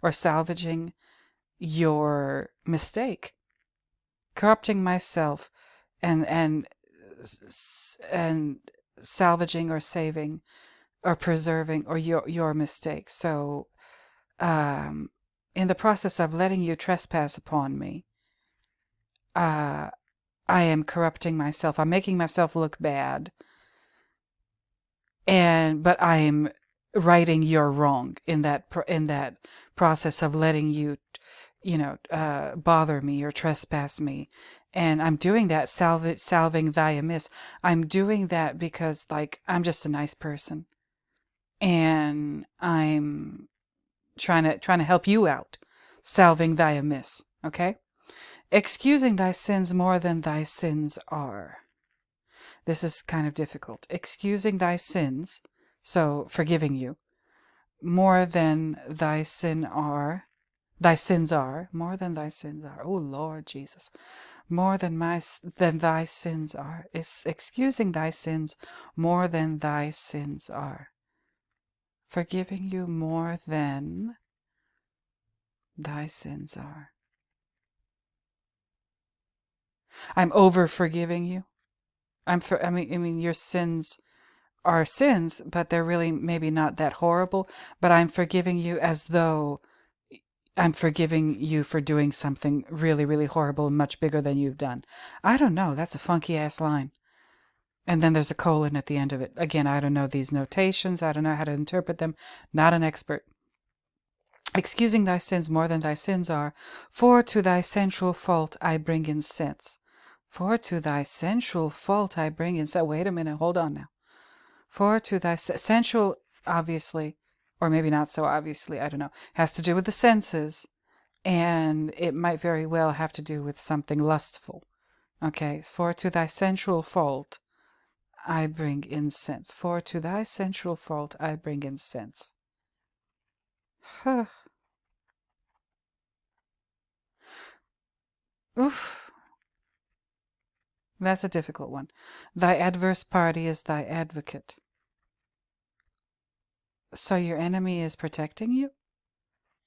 S1: or salvaging your mistake. Corrupting myself and salvaging or saving or preserving or your mistake. So in the process of letting you trespass upon me, I am corrupting myself. I'm making myself look bad, but I am righting your wrong in that process of letting you bother me or trespass me. And I'm doing that, salving thy amiss. I'm doing that because I'm just a nice person, and I'm trying to help you out. salving thy amiss. Okay? Excusing thy sins more than thy sins are. This is kind of difficult. Excusing thy sins, so forgiving you, more than thy sins are, more than thy sins are. Oh Lord Jesus, more than thy sins are. It's excusing thy sins more than thy sins are. Forgiving you more than thy sins are. I'm over forgiving you. I mean, your sins are sins, but they're really maybe not that horrible. But I'm forgiving you as though I'm forgiving you for doing something really, really horrible and much bigger than you've done. I don't know. That's a funky ass line. And then there's a colon at the end of it. Again, I don't know these notations. I don't know how to interpret them. Not an expert. Excusing thy sins more than thy sins are, for to thy sensual fault I bring in sense. For to thy sensual fault I bring in sense. Wait a minute, hold on now. For to thy sensual, obviously, or maybe not so obviously, I don't know, has to do with the senses, and it might very well have to do with something lustful. Okay, for to thy sensual fault I bring incense. For to thy sensual fault I bring incense. Huh. Oof. That's a difficult one. Thy adverse party is thy advocate. So your enemy is protecting you?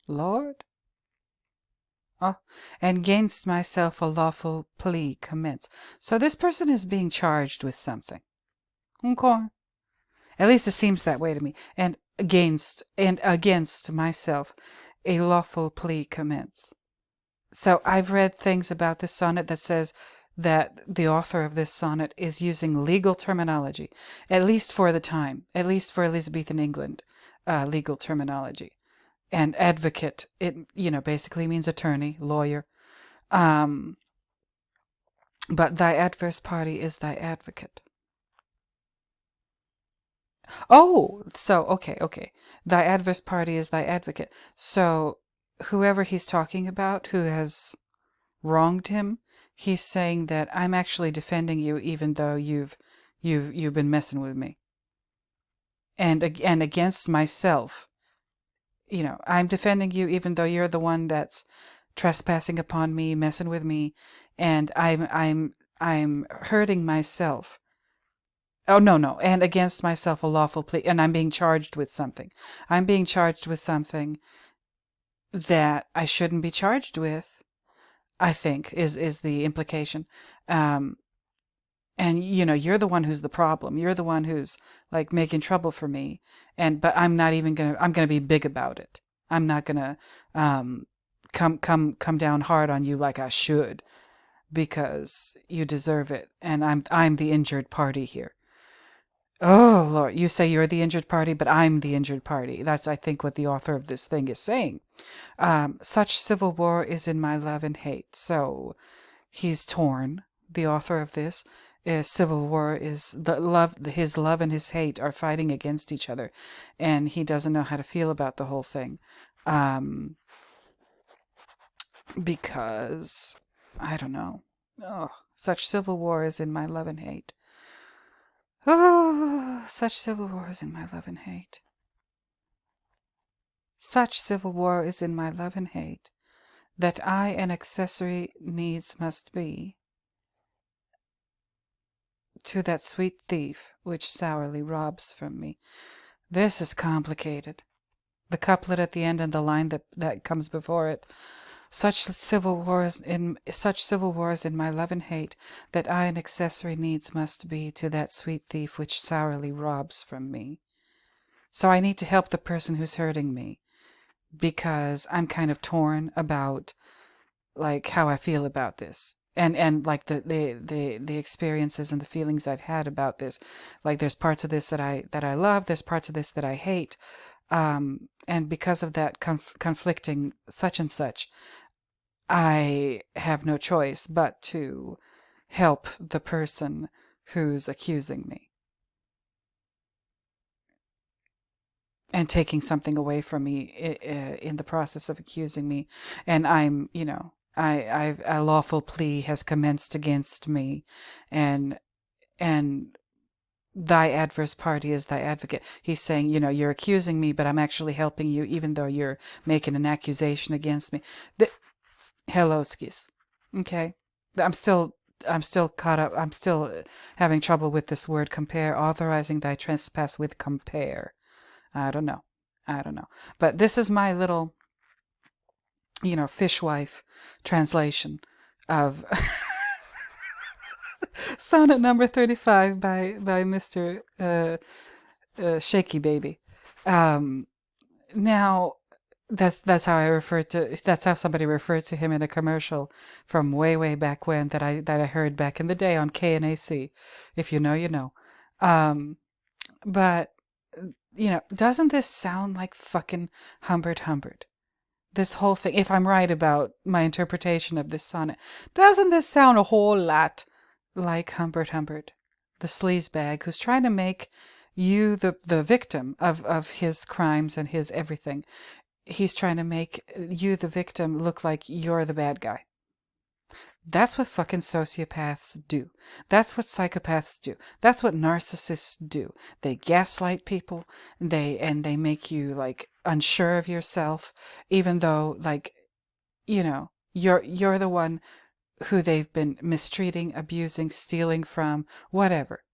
S1: Lord? Oh, and against myself a lawful plea commence. So this person is being charged with something. Okay. At least it seems that way to me. And against myself a lawful plea commence. So I've read things about this sonnet that says that the author of this sonnet is using legal terminology, at least for the time, at least for Elizabethan England, legal terminology. And advocate, it basically means attorney, lawyer. But thy adverse party is thy advocate. Oh, so okay. Thy adverse party is thy advocate. So whoever he's talking about, who has wronged him, he's saying that I'm actually defending you, even though you've been messing with me, and against myself. I'm defending you, even though you're the one that's trespassing upon me, messing with me, and I'm hurting myself. Oh, no, and against myself a lawful plea, and I'm being charged with something. I'm being charged with something that I shouldn't be charged with, I think, is the implication. And you're the one who's the problem. You're the one who's like making trouble for me. But I'm not even I'm gonna be big about it. I'm not gonna come down hard on you like I should, because you deserve it, and I'm the injured party here. Oh Lord, you say you're the injured party, but I'm the injured party. That's, I think, what the author of this thing is saying. Such civil war is in my love and hate. So he's torn. The author of this is civil war is the love. His love and his hate are fighting against each other, and he doesn't know how to feel about the whole thing, because I don't know. Oh, such civil war is in my love and hate. Oh, such civil war is in my love and hate. Such civil war is in my love and hate, that I an accessory needs must be to that sweet thief which sourly robs from me. This is complicated. The couplet at the end and the line that comes before it. Such civil wars in my love and hate, that I an accessory needs must be to that sweet thief which sourly robs from me. So I need to help the person who's hurting me, because I'm kind of torn about like how I feel about this. And like the experiences and the feelings I've had about this. Like there's parts of this that I love, there's parts of this that I hate. And because of that conflicting such and such, I have no choice but to help the person who's accusing me. and taking something away from me in the process of accusing me. And I'm, a lawful plea has commenced against me, and and thy adverse party is thy advocate. He's saying, you're accusing me, but I'm actually helping you, even though you're making an accusation against me. Hello, skis. Okay, I'm still. I'm still caught up. I'm still having trouble with this word compare, authorizing thy trespass with compare. I don't know. I don't know. But this is my little, fishwife translation of sonnet number 35 by Mr. Shaky Baby. Now, that's how that's how somebody referred to him in a commercial from way back when that I heard back in the day on KNAC. If you know, you know. But doesn't this sound like fucking Humbert Humbert? This whole thing, if I'm right about my interpretation of this sonnet, doesn't this sound a whole lot like Humbert Humbert, the sleazebag who's trying to make you the victim of his crimes and his everything? He's trying to make you, the victim, look like you're the bad guy. That's what fucking sociopaths do. That's what psychopaths do. That's what narcissists do. They gaslight people. They make you like unsure of yourself, even though you're the one who they've been mistreating, abusing, stealing from, whatever.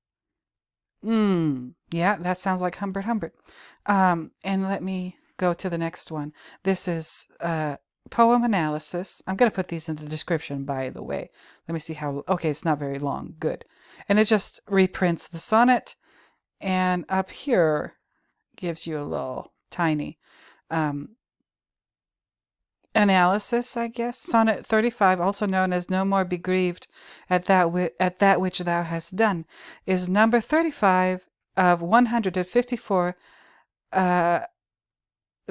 S1: Yeah, that sounds like Humbert Humbert. And let me go to the next one. This is poem analysis. I'm going to put these in the description, by the way. Let me see how... Okay, it's not very long. Good. And it just reprints the sonnet. And up here gives you a little tiny analysis, I guess. Sonnet 35, also known as No More Be Grieved at that which thou hast done, is number 35 of 154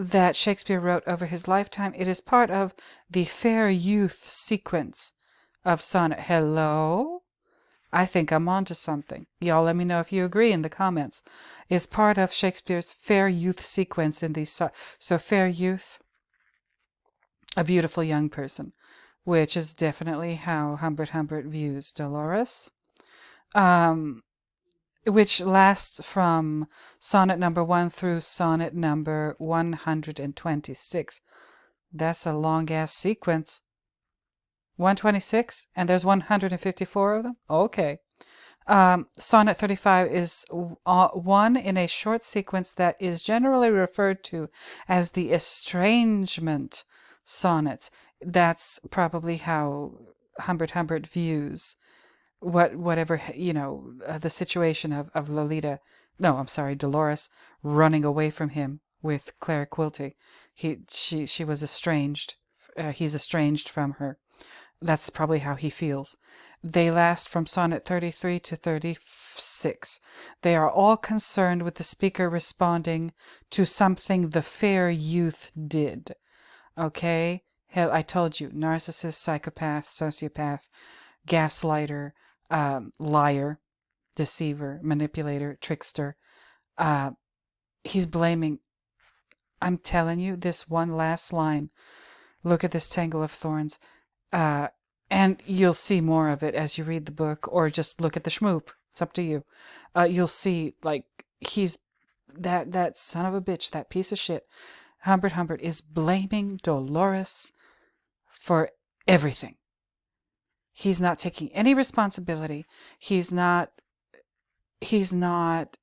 S1: that Shakespeare wrote over his lifetime. It is part of the Fair Youth sequence of sonnet. Hello? I think I'm onto something. Y'all let me know if you agree in the comments. Is part of Shakespeare's Fair Youth sequence in these so Fair Youth, a beautiful young person, which is definitely how Humbert Humbert views Dolores. Which lasts from sonnet number 1 through sonnet number 126. That's a long-ass sequence. 126? And there's 154 of them? Okay. Sonnet 35 is one in a short sequence that is generally referred to as the estrangement sonnet. That's probably how Humbert Humbert views whatever, the situation of Lolita, no, I'm sorry, Dolores running away from him with Claire Quilty. She was estranged. He's estranged from her. That's probably how he feels. They last from sonnet 33 to 36. They are all concerned with the speaker responding to something the fair youth did. Okay? Hell, I told you, narcissist, psychopath, sociopath, gaslighter, liar, deceiver, manipulator, trickster. He's blaming. I'm telling you, this one last line. Look at this tangle of thorns. And you'll see more of it as you read the book, or just look at the schmoop. It's up to you. You'll see, like, he's that son of a bitch, that piece of shit. Humbert Humbert is blaming Dolores for everything. He's not taking any responsibility. He's not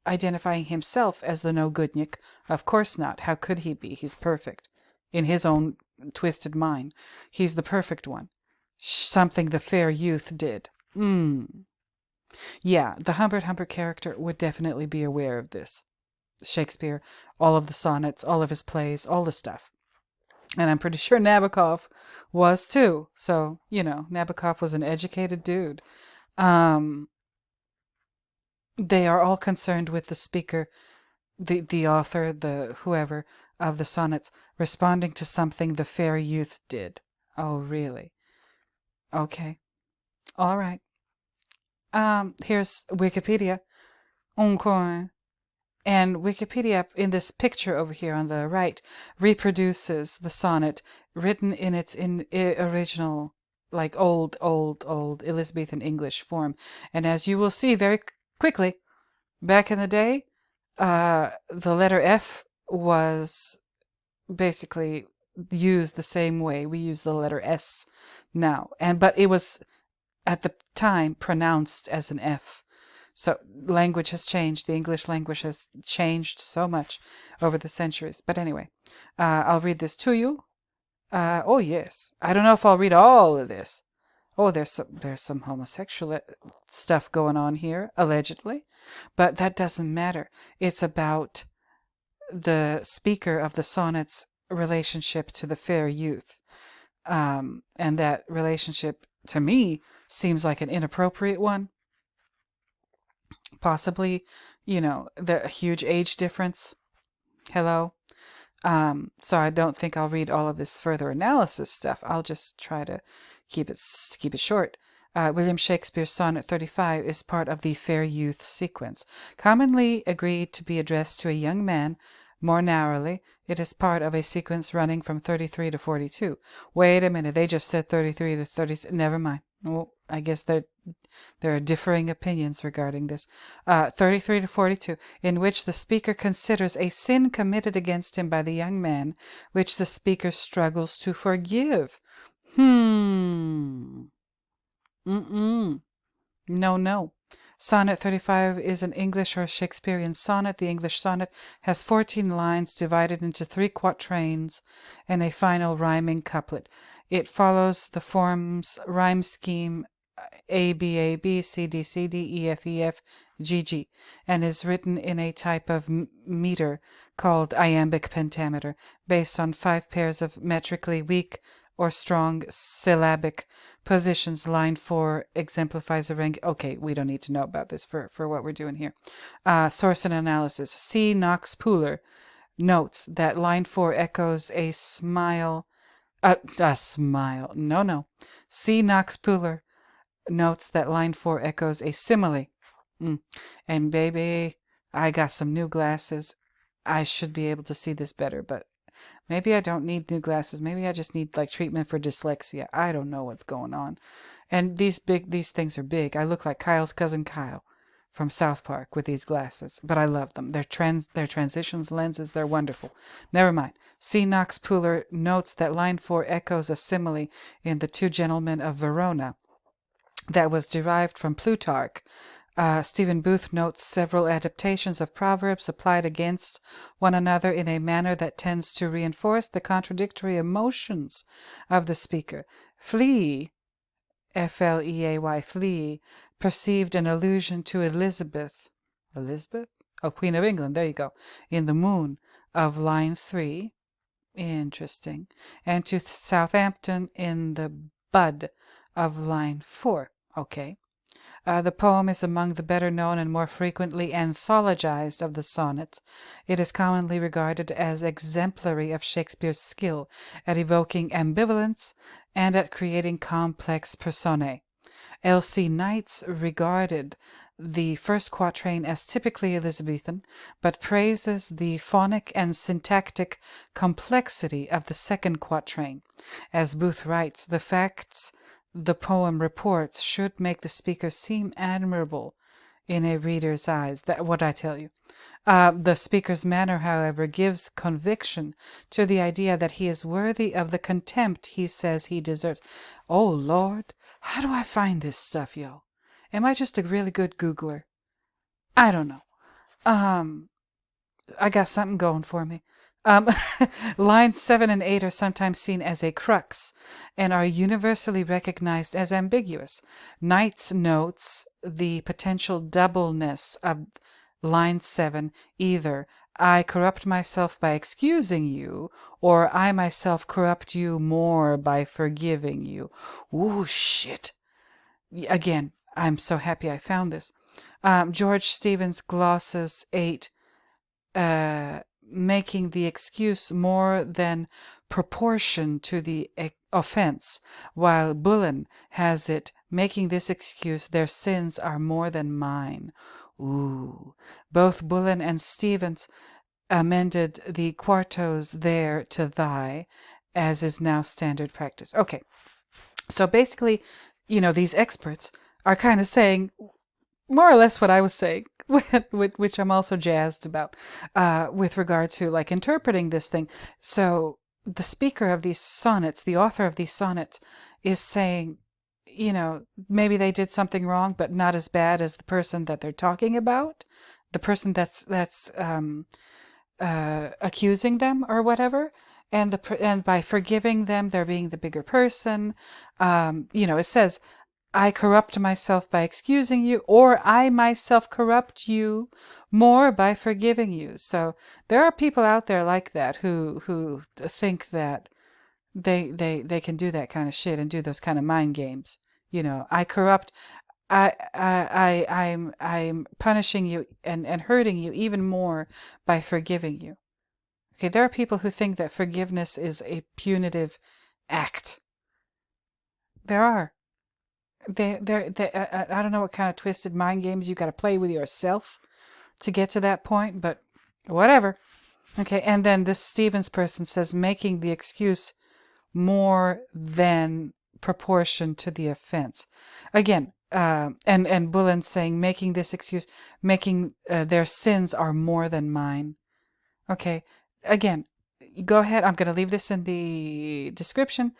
S1: identifying himself as the no-goodnik. Of course not. How could he be? He's perfect. In his own twisted mind. He's the perfect one. Something the fair youth did. Yeah, the Humbert Humbert character would definitely be aware of this. Shakespeare, all of the sonnets, all of his plays, all the stuff. And I'm pretty sure Nabokov was too. So, Nabokov was an educated dude. They are all concerned with the speaker, the author, the whoever of the sonnets, responding to something the fair youth did. Oh, really? Okay. All right. Here's Wikipedia. Encore. And Wikipedia, in this picture over here on the right, reproduces the sonnet written in its original, like old Elizabethan English form. And as you will see very quickly, back in the day, the letter F was basically used the same way we use the letter S now. But it was at the time pronounced as an F. So language has changed. The English language has changed so much over the centuries. But anyway, I'll read this to you. Oh yes, I don't know if I'll read all of this. Oh, there's some homosexual stuff going on here, allegedly, but that doesn't matter. It's about the speaker of the sonnet's relationship to the fair youth, and that relationship to me seems like an inappropriate one. Possibly, the huge age difference. Hello. So I don't think I'll read all of this further analysis stuff. I'll just try to keep it short. William Shakespeare's Sonnet 35 is part of the fair youth sequence, commonly agreed to be addressed to a young man. More narrowly, it is part of a sequence running from 33 to 42. Wait a minute, they just said 33 to 30. Never mind. Well, I guess there are differing opinions regarding this. 33 to 42, in which the speaker considers a sin committed against him by the young man, which the speaker struggles to forgive. No. Sonnet 35 is an English or Shakespearean sonnet. The English sonnet has 14 lines divided into 3 quatrains and a final rhyming couplet. It follows the form's rhyme scheme A, B, A, B, C, D, C, D, E, F, E, F, G, G, and is written in a type of meter called iambic pentameter, based on 5 pairs of metrically weak or strong syllabic positions. Line 4 exemplifies a rank. Okay, we don't need to know about this for what we're doing here. Source and analysis. C. Knox Pooler notes that line 4 echoes a smile. A smile. No. C. Knox Pooler notes that line 4 echoes a simile. And baby, I got some new glasses. I should be able to see this better, but maybe I don't need new glasses. Maybe I just need treatment for dyslexia. I don't know what's going on. And these things are big. I look like Kyle's cousin Kyle from South Park with these glasses, but I love them. They're transitions lenses. They're wonderful. Never mind. C. Knox Pooler notes that line 4 echoes a simile in The Two Gentlemen of Verona that was derived from Plutarch. Stephen Booth notes several adaptations of proverbs applied against one another in a manner that tends to reinforce the contradictory emotions of the speaker. Flea, F-L-E-A-Y, Flea, perceived an allusion to Elizabeth? Oh, Queen of England, there you go, in the moon of line 3. Interesting. And to Southampton in the bud of line 4. Okay. The poem is among the better known and more frequently anthologized of the sonnets. It is commonly regarded as exemplary of Shakespeare's skill at evoking ambivalence and at creating complex personae. L.C. Knights regarded the first quatrain as typically Elizabethan, but praises the phonic and syntactic complexity of the second quatrain. As Booth writes, the facts the poem reports should make the speaker seem admirable in a reader's eyes. That what I tell you. The speaker's manner, however, gives conviction to the idea that he is worthy of the contempt he says he deserves. Oh, Lord, how do I find this stuff, yo? Am I just a really good Googler? I don't know. I got something going for me. Lines 7 and 8 are sometimes seen as a crux and are universally recognized as ambiguous. Knights notes the potential doubleness of line 7, either I corrupt myself by excusing you, or I myself corrupt you more by forgiving you. Ooh, shit. Again, I'm so happy I found this. George Stevens glosses 8, making the excuse more than proportion to the offense, while Bullen has it making this excuse their sins are more than mine. Ooh. Both Bullen and Stevens amended the quartos there to thy, as is now standard practice. Okay, so basically, these experts are kind of saying more or less what I was saying, which I'm also jazzed about, with regard to like interpreting this thing. So the speaker of these sonnets, the author of these sonnets, is saying, maybe they did something wrong, but not as bad as the person that they're talking about, the person that's accusing them or whatever. And by forgiving them, they're being the bigger person. It says, I corrupt myself by excusing you, or I myself corrupt you more by forgiving you. So there are people out there like that who think that they can do that kind of shit and do those kind of mind games. I corrupt. I'm punishing you and hurting you even more by forgiving you. Okay, there are people who think that forgiveness is a punitive act. There are. I don't know what kind of twisted mind games you got to play with yourself to get to that point, but whatever. Okay, and then this Stevens person says making the excuse more than proportion to the offense. Again, and Bullen saying making this excuse, making their sins are more than mine. Okay, again, go ahead. I'm going to leave this in the description.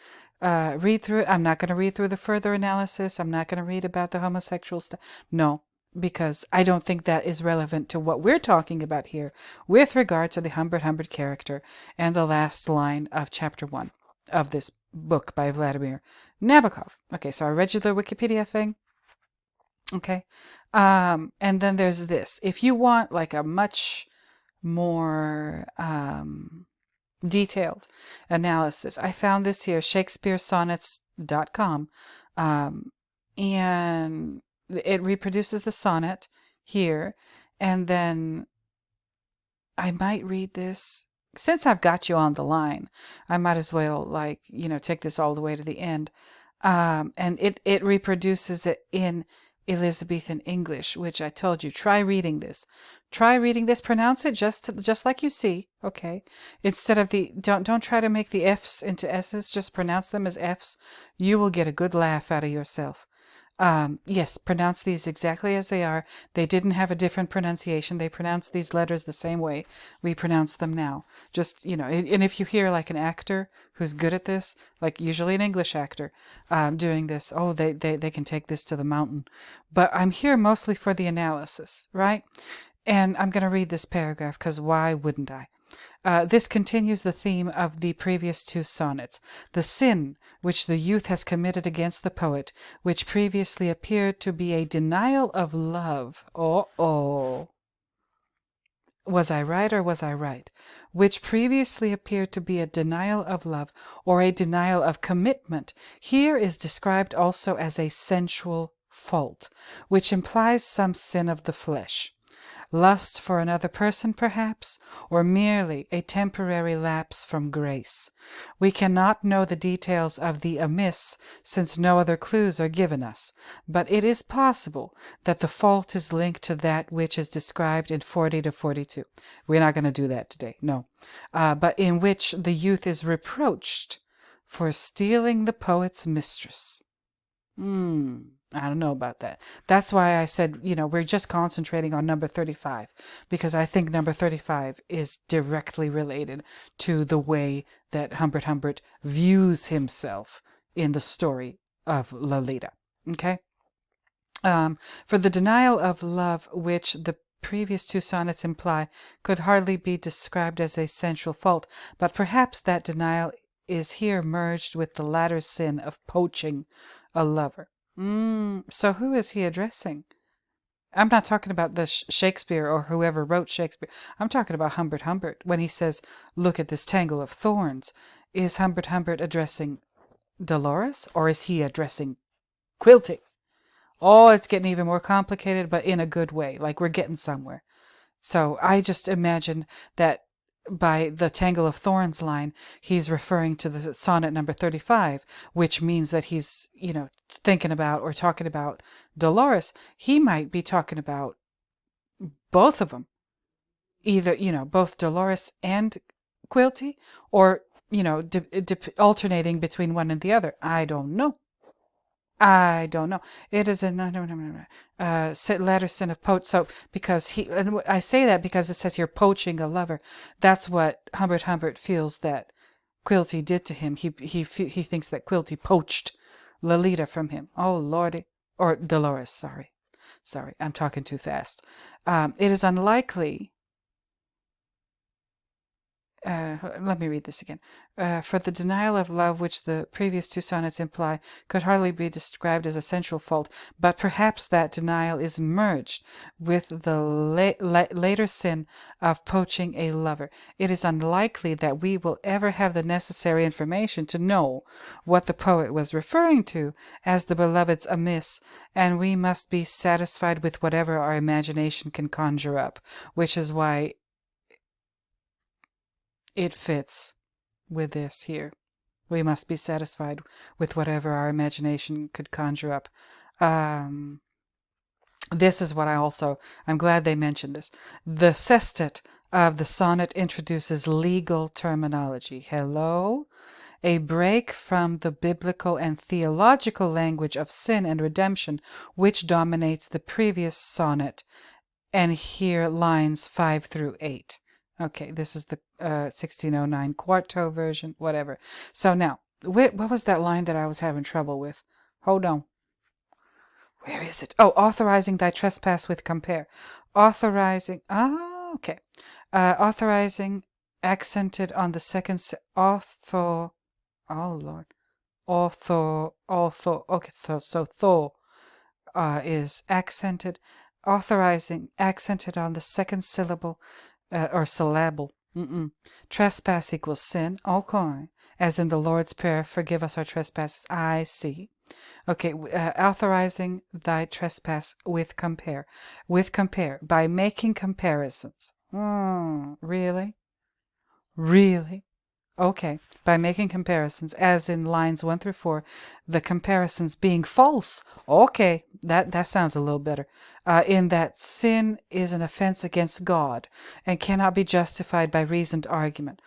S1: Read through it. I'm not going to read through the further analysis. I'm not going to read about the homosexual stuff. No, because I don't think that is relevant to what we're talking about here with regard to the Humbert Humbert character and the last line of chapter 1 of this book by Vladimir Nabokov. Okay, so I read you the Wikipedia thing. Okay. And then there's this. If you want like a much more detailed analysis, I found this here, shakespearesonnets.com, and it reproduces the sonnet here, and then I might read this. Since I've got you on the line, I might as well take this all the way to the end. And it reproduces it in Elizabethan English, which I told you, try reading this. Try reading this. Pronounce it just like you see, okay? Instead of don't try to make the F's into S's. Just pronounce them as F's. You will get a good laugh out of yourself. Yes, pronounce these exactly as they are. They didn't have a different pronunciation. They pronounced these letters the same way we pronounce them now. Just, and if you hear like an actor who's good at this, like usually an English actor, doing this, oh, they can take this to the mountain. But I'm here mostly for the analysis, right? And I'm going to read this paragraph because why wouldn't I? This continues the theme of the previous two sonnets. The sin which the youth has committed against the poet, which previously appeared to be a denial of love. Oh. Was I right or was I right? Which previously appeared to be a denial of love or a denial of commitment, here is described also as a sensual fault, which implies some sin of the flesh. Lust for another person, perhaps, or merely a temporary lapse from grace. We cannot know the details of the amiss, since no other clues are given us, but it is possible that the fault is linked to that which is described in 40 to 42. We're not going to do that today, no. But in which the youth is reproached for stealing the poet's mistress. I don't know about that. That's why I said, we're just concentrating on number 35, because I think number 35 is directly related to the way that Humbert Humbert views himself in the story of Lolita. Okay? For the denial of love which the previous two sonnets imply could hardly be described as a sensual fault, but perhaps that denial is here merged with the latter sin of poaching a lover. So who is he addressing? I'm not talking about the Shakespeare or whoever wrote Shakespeare. I'm talking about Humbert Humbert when he says, look at this tangle of thorns. Is Humbert Humbert addressing Dolores or is he addressing quilting? Oh, it's getting even more complicated, but in a good way. Like we're getting somewhere. So I just imagine that by the tangle of thorns line, he's referring to the sonnet number 35, which means that he's, thinking about or talking about Dolores. He might be talking about both of them, either, both Dolores and Quilty, or, alternating between one and the other. I don't know. I don't know. It is a latter sin of poach. So because and I say that because it says here poaching a lover. That's what Humbert feels that Quilty did to him. He thinks that Quilty poached Lolita from him. Oh Lordy, or Dolores. Sorry, I'm talking too fast. It is unlikely. Let me read this again. For the denial of love which the previous two sonnets imply could hardly be described as a central fault, but perhaps that denial is merged with the later sin of poaching a lover. It is unlikely that we will ever have the necessary information to know what the poet was referring to as the beloved's amiss, and we must be satisfied with whatever our imagination can conjure up, which is why it fits with this here. We must be satisfied with whatever our imagination could conjure up. This is what I'm glad they mentioned this. The sestet of the sonnet introduces legal terminology. Hello? A break from the biblical and theological language of sin and redemption, which dominates the previous sonnet, and here lines 5 through 8. Okay, this is the 1609 quarto version, whatever. So now, what was that line that I was having trouble with? Hold on. Where is it? Oh, authorizing thy trespass with compare. Authorizing, okay. Authorizing accented on the second, oh Lord. Okay, so tho is accented, authorizing accented on the second syllable, or syllable. Trespass equals sin. Okay. As in the Lord's Prayer, forgive us our trespasses. I see. Okay. Authorizing thy trespass with compare. With compare. By making comparisons. Really? Really? Okay. By making comparisons, as in lines 1 through 4, the comparisons being false. Okay. That sounds a little better. In that sin is an offense against God and cannot be justified by reasoned argument.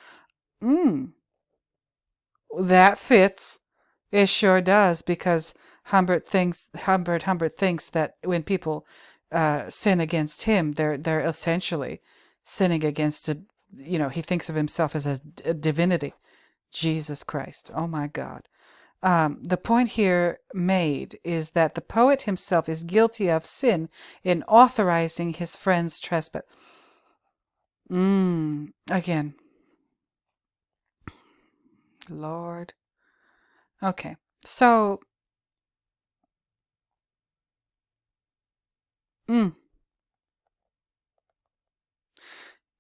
S1: That fits. It sure does, because Humbert thinks that when people sin against him, they're essentially sinning against he thinks of himself as a divinity. Jesus Christ. Oh my God. The point here made is that the poet himself is guilty of sin in authorizing his friend's trespass. Again. Lord. Okay. So,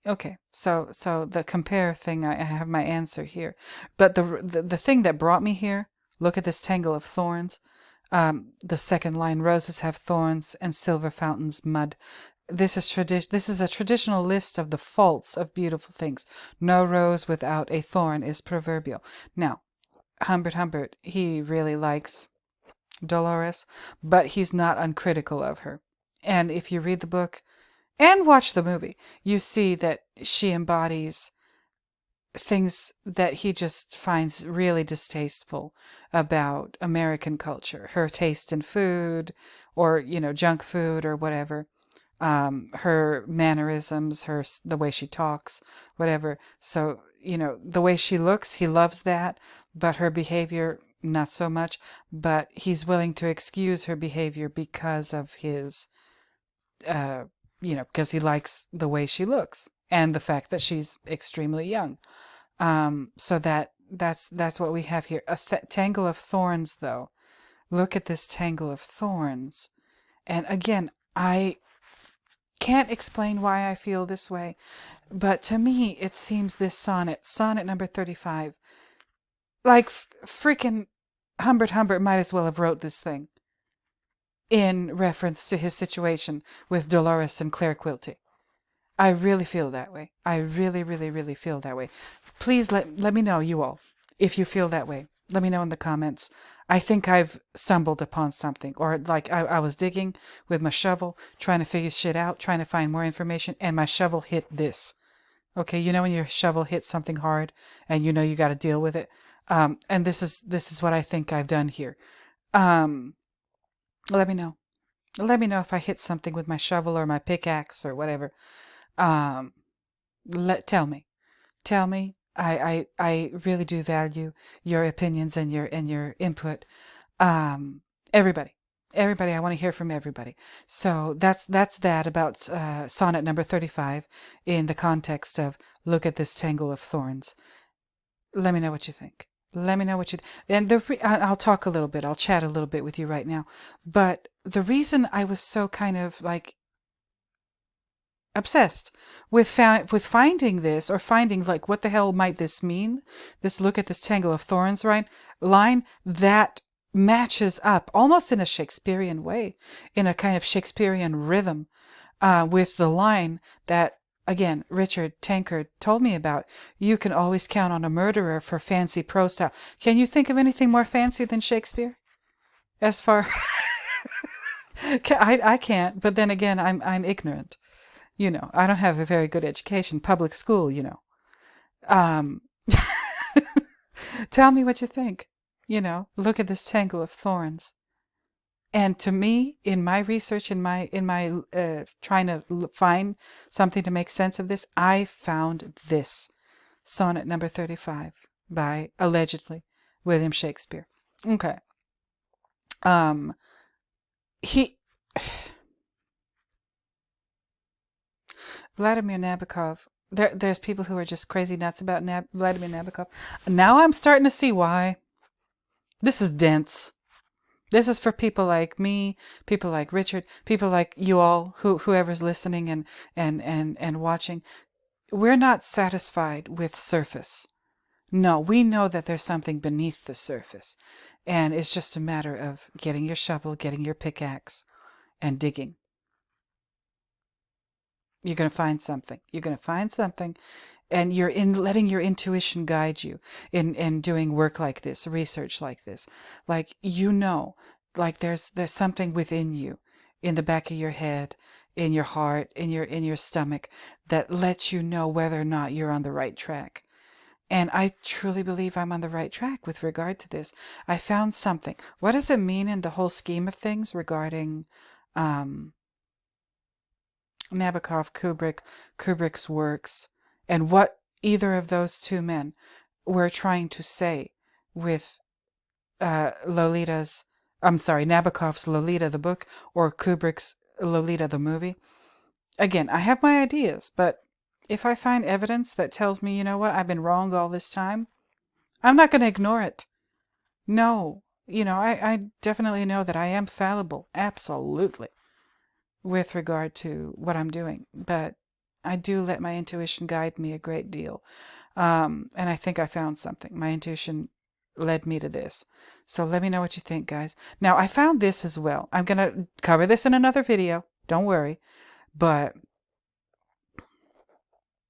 S1: okay. So the compare thing, I have my answer here. But the thing that brought me here, look at this tangle of thorns. The second line, roses have thorns and silver fountains mud. This is a traditional list of the faults of beautiful things. No rose without a thorn is proverbial. Now, Humbert, he really likes Dolores, but he's not uncritical of her. And if you read the book and watch the movie, you see that she embodies things that he just finds really distasteful about American culture. Her taste in food, or, junk food or whatever. Her mannerisms, the way she talks, whatever. So, the way she looks, he loves that, but her behavior, not so much. But he's willing to excuse her behavior because of his, because he likes the way she looks and the fact that she's extremely young. So that's what we have here. A tangle of thorns, though. Look at this tangle of thorns. And again, I can't explain why I feel this way, but to me, it seems this sonnet number 35, like freaking Humbert might as well have wrote this thing in reference to his situation with Dolores and Claire Quilty. I really feel that way. I really, really, really feel that way. Please let me know, you all, if you feel that way. Let me know in the comments. I think I've stumbled upon something, or like I was digging with my shovel, trying to figure shit out, trying to find more information, and my shovel hit this. Okay, you know when your shovel hits something hard, and you know you got to deal with it. And this is what I think I've done here. Um, let me know. Let me know if I hit something with my shovel or my pickaxe or whatever. Um, tell me. Tell me. I really do value your opinions and your input. Everybody. Everybody, I want to hear from everybody. So that's that about sonnet number 35 in the context of look at this tangle of thorns. Let me know what you think. Let me know what you and I'll talk a little bit. I'll chat a little bit with you right now. But the reason I was so kind of like obsessed with finding this, or finding like what the hell might this mean, this look at this tangle of thorns line that matches up almost in a Shakespearean way, in a kind of Shakespearean rhythm, with the line that again Richard Tankard told me about. You can always count on a murderer for fancy prose style. Can you think of anything more fancy than Shakespeare as far I can't, but then again I'm ignorant. I don't have a very good education, public school, Um, tell me what you think. Look at this tangle of thorns. And to me, in my research, in my trying to find something to make sense of this, I found this sonnet number 35 by allegedly William Shakespeare. Okay. He. Vladimir Nabokov. There's people who are just crazy nuts about Vladimir Nabokov. Now I'm starting to see why. This is dense. This is for people like me, people like Richard, people like you all, whoever's listening and watching. We're not satisfied with surface. No, we know that there's something beneath the surface. And it's just a matter of getting your shovel, getting your pickaxe, and digging. You're going to find something. You're going to find something, and you're letting your intuition guide you in doing work like this, research like this. Like, like there's something within you, in the back of your head, in your heart, in your stomach, that lets you know whether or not you're on the right track. And I truly believe I'm on the right track with regard to this. I found something. What does it mean in the whole scheme of things regarding Nabokov, Kubrick's works, and what either of those two men were trying to say with Nabokov's Lolita the book, or Kubrick's Lolita the movie? Again, I have my ideas, but if I find evidence that tells me, you know what, I've been wrong all this time, I'm not going to ignore it. No, I definitely know that I am fallible, absolutely, with regard to what I'm doing, but I do let my intuition guide me a great deal. And I think I found something. My intuition led me to this. So let me know what you think, guys. Now, I found this as well. I'm going to cover this in another video. Don't worry. But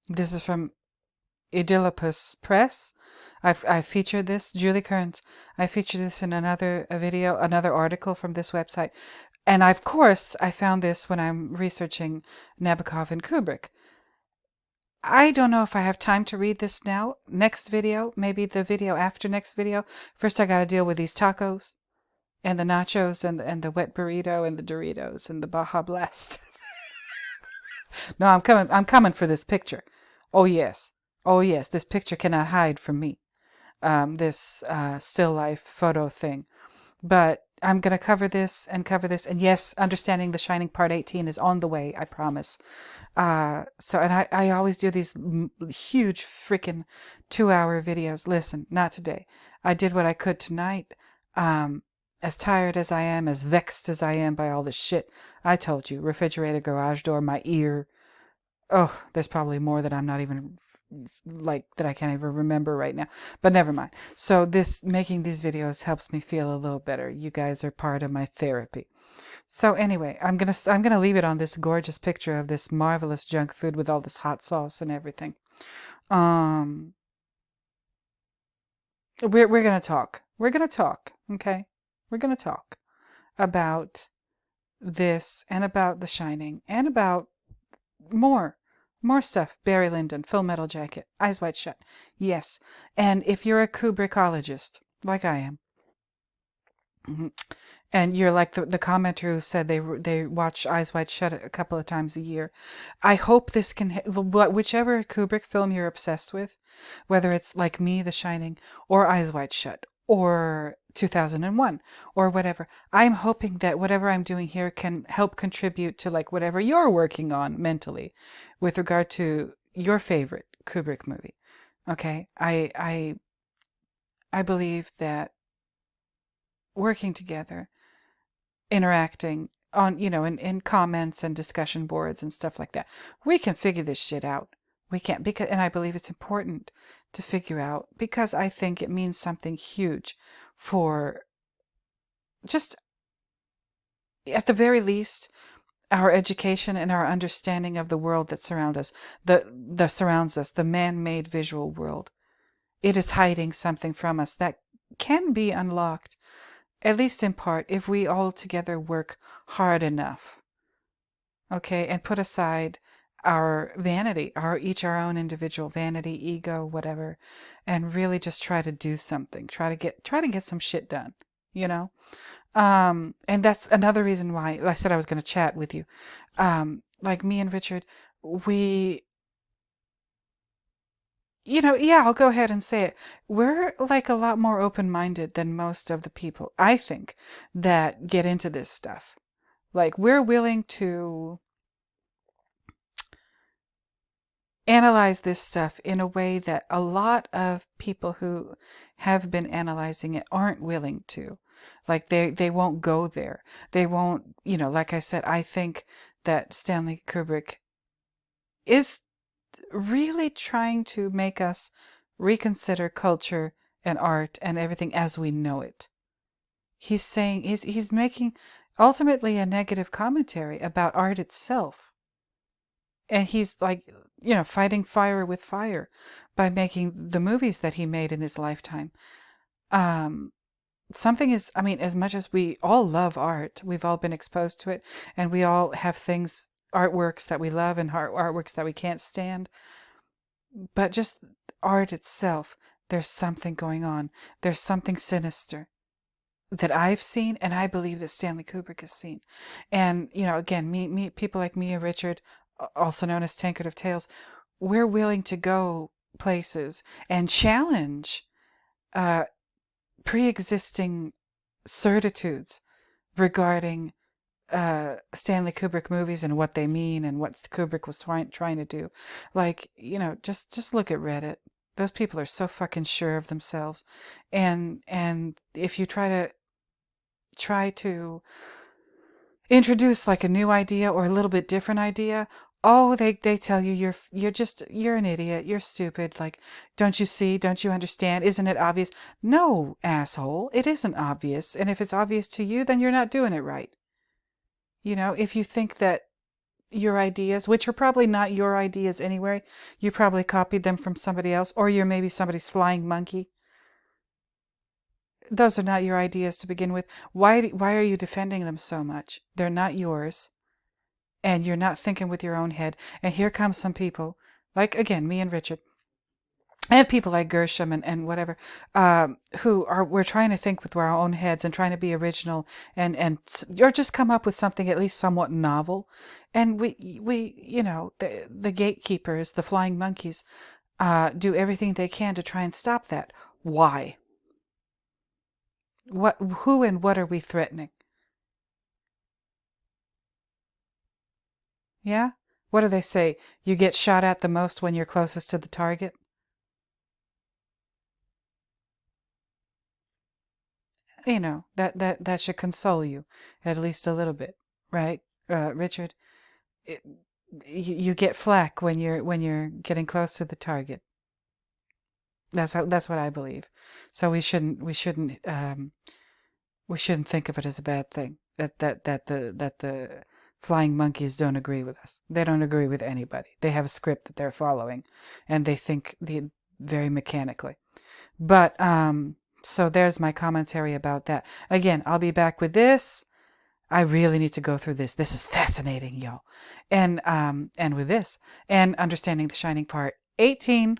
S1: this is from Oedipus Press. I featured this, Julie Kearns. I featured this in another video, another article from this website. And of course, I found this when I'm researching Nabokov and Kubrick. I don't know if I have time to read this now. Next video, maybe the video after next video. First, I got to deal with these tacos and the nachos and the wet burrito and the Doritos and the Baja Blast. No, I'm coming for this picture. Oh yes, this picture cannot hide from me. This still life photo thing. But I'm going to cover this. And yes, Understanding the Shining Part 18 is on the way, I promise. And I always do these huge freaking 2-hour videos. Listen, not today. I did what I could tonight. As tired as I am, as vexed as I am by all this shit. I told you, refrigerator, garage door, my ear. Oh, there's probably more that I'm not even that I can't even remember right now, but never mind. So making these videos helps me feel a little better. You guys are part of my therapy. So anyway, I'm gonna leave it on this gorgeous picture of this marvelous junk food with all this hot sauce and everything. we're gonna talk. We're gonna talk. Okay, we're gonna talk about this and about The Shining and about more. More stuff. Barry Lyndon, Full Metal Jacket, Eyes Wide Shut. Yes. And if you're a Kubrickologist, like I am, mhm, and you're like the commenter who said they watch Eyes Wide Shut a couple of times a year, I hope this can, whichever Kubrick film you're obsessed with, whether it's like me, The Shining, or Eyes Wide Shut, or 2001, or whatever, I'm hoping that whatever I'm doing here can help contribute to like whatever you're working on mentally with regard to your favorite Kubrick movie. Okay? I believe that working together, interacting on, in comments and discussion boards and stuff like that, we can figure this shit out. We can't, because, and I believe it's important to figure out because I think it means something huge for just, at the very least, our education and our understanding of the world that surrounds us, the man-made visual world. It is hiding something from us that can be unlocked, at least in part, if we all together work hard enough, okay, and put aside our vanity, our own individual vanity, ego, whatever, and really just try to do something, try to get some shit done, you know? And that's another reason why I said I was going to chat with you. Like me and Richard, we, yeah, I'll go ahead and say it. We're like a lot more open-minded than most of the people, I think, that get into this stuff. Like, we're willing to analyze this stuff in a way that a lot of people who have been analyzing it aren't willing to. Like, they won't go there. They won't, like I said, I think that Stanley Kubrick is really trying to make us reconsider culture and art and everything as we know it. He's saying he's making ultimately a negative commentary about art itself. And he's like, fighting fire with fire by making the movies that he made in his lifetime. Um, Something is, I mean, as much as we all love art, we've all been exposed to it, and we all have things, artworks that we love and artworks that we can't stand. But just art itself, there's something going on. There's something sinister that I've seen, and I believe that Stanley Kubrick has seen. And, again, people like me and Richard, also known as Tankard of Tales, we're willing to go places and challenge pre-existing certitudes regarding Stanley Kubrick movies and what they mean and what Kubrick was trying to do. Like, just look at Reddit. Those people are so fucking sure of themselves. And if you try to introduce like a new idea or a little bit different idea, oh, they tell you you're an idiot, you're stupid, like, don't you see, don't you understand, isn't it obvious? No, asshole, it isn't obvious, and if it's obvious to you, then you're not doing it right. If you think that your ideas, which are probably not your ideas anyway, you probably copied them from somebody else, or you're maybe somebody's flying monkey. Those are not your ideas to begin with. Why are you defending them so much? They're not yours, and you're not thinking with your own head. And here come some people, like, again, me and Richard, and people like Gershom and whatever, we're trying to think with our own heads and trying to be original or just come up with something at least somewhat novel. And we the gatekeepers, the flying monkeys, do everything they can to try and stop that. Why? Who and what are we threatening? Yeah? What do they say? You get shot at the most when you're closest to the target? That should console you at least a little bit, right, Richard? It, you get flack when you're getting close to the target. That's what I believe. So we shouldn't think of it as a bad thing that the flying monkeys don't agree with us. They don't agree with anybody. They have a script that they're following, and they think very mechanically. But so there's my commentary about that. Again, I'll be back with this. I really need to go through this. This is fascinating, y'all. And with this, and understanding the Shining Part 18.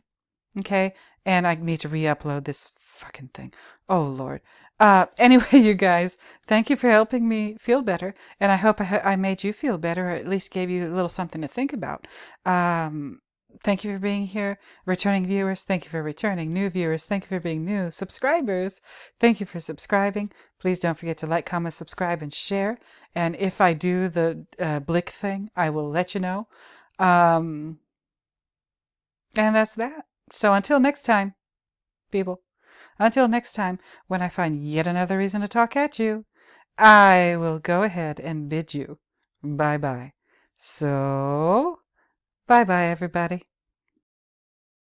S1: Okay, and I need to re-upload this fucking thing. Oh Lord. Anyway, you guys, thank you for helping me feel better, and I hope I made you feel better, or at least gave you a little something to think about. Thank you for being here, returning viewers. Thank you for returning new viewers. Thank you for being new subscribers. Thank you for subscribing. Please don't forget to like, comment, subscribe, and share. And if I do the Blick thing, I will let you know. And that's that. So until next time, people, until next time, when I find yet another reason to talk at you, I will go ahead and bid you bye-bye. So, bye-bye, everybody.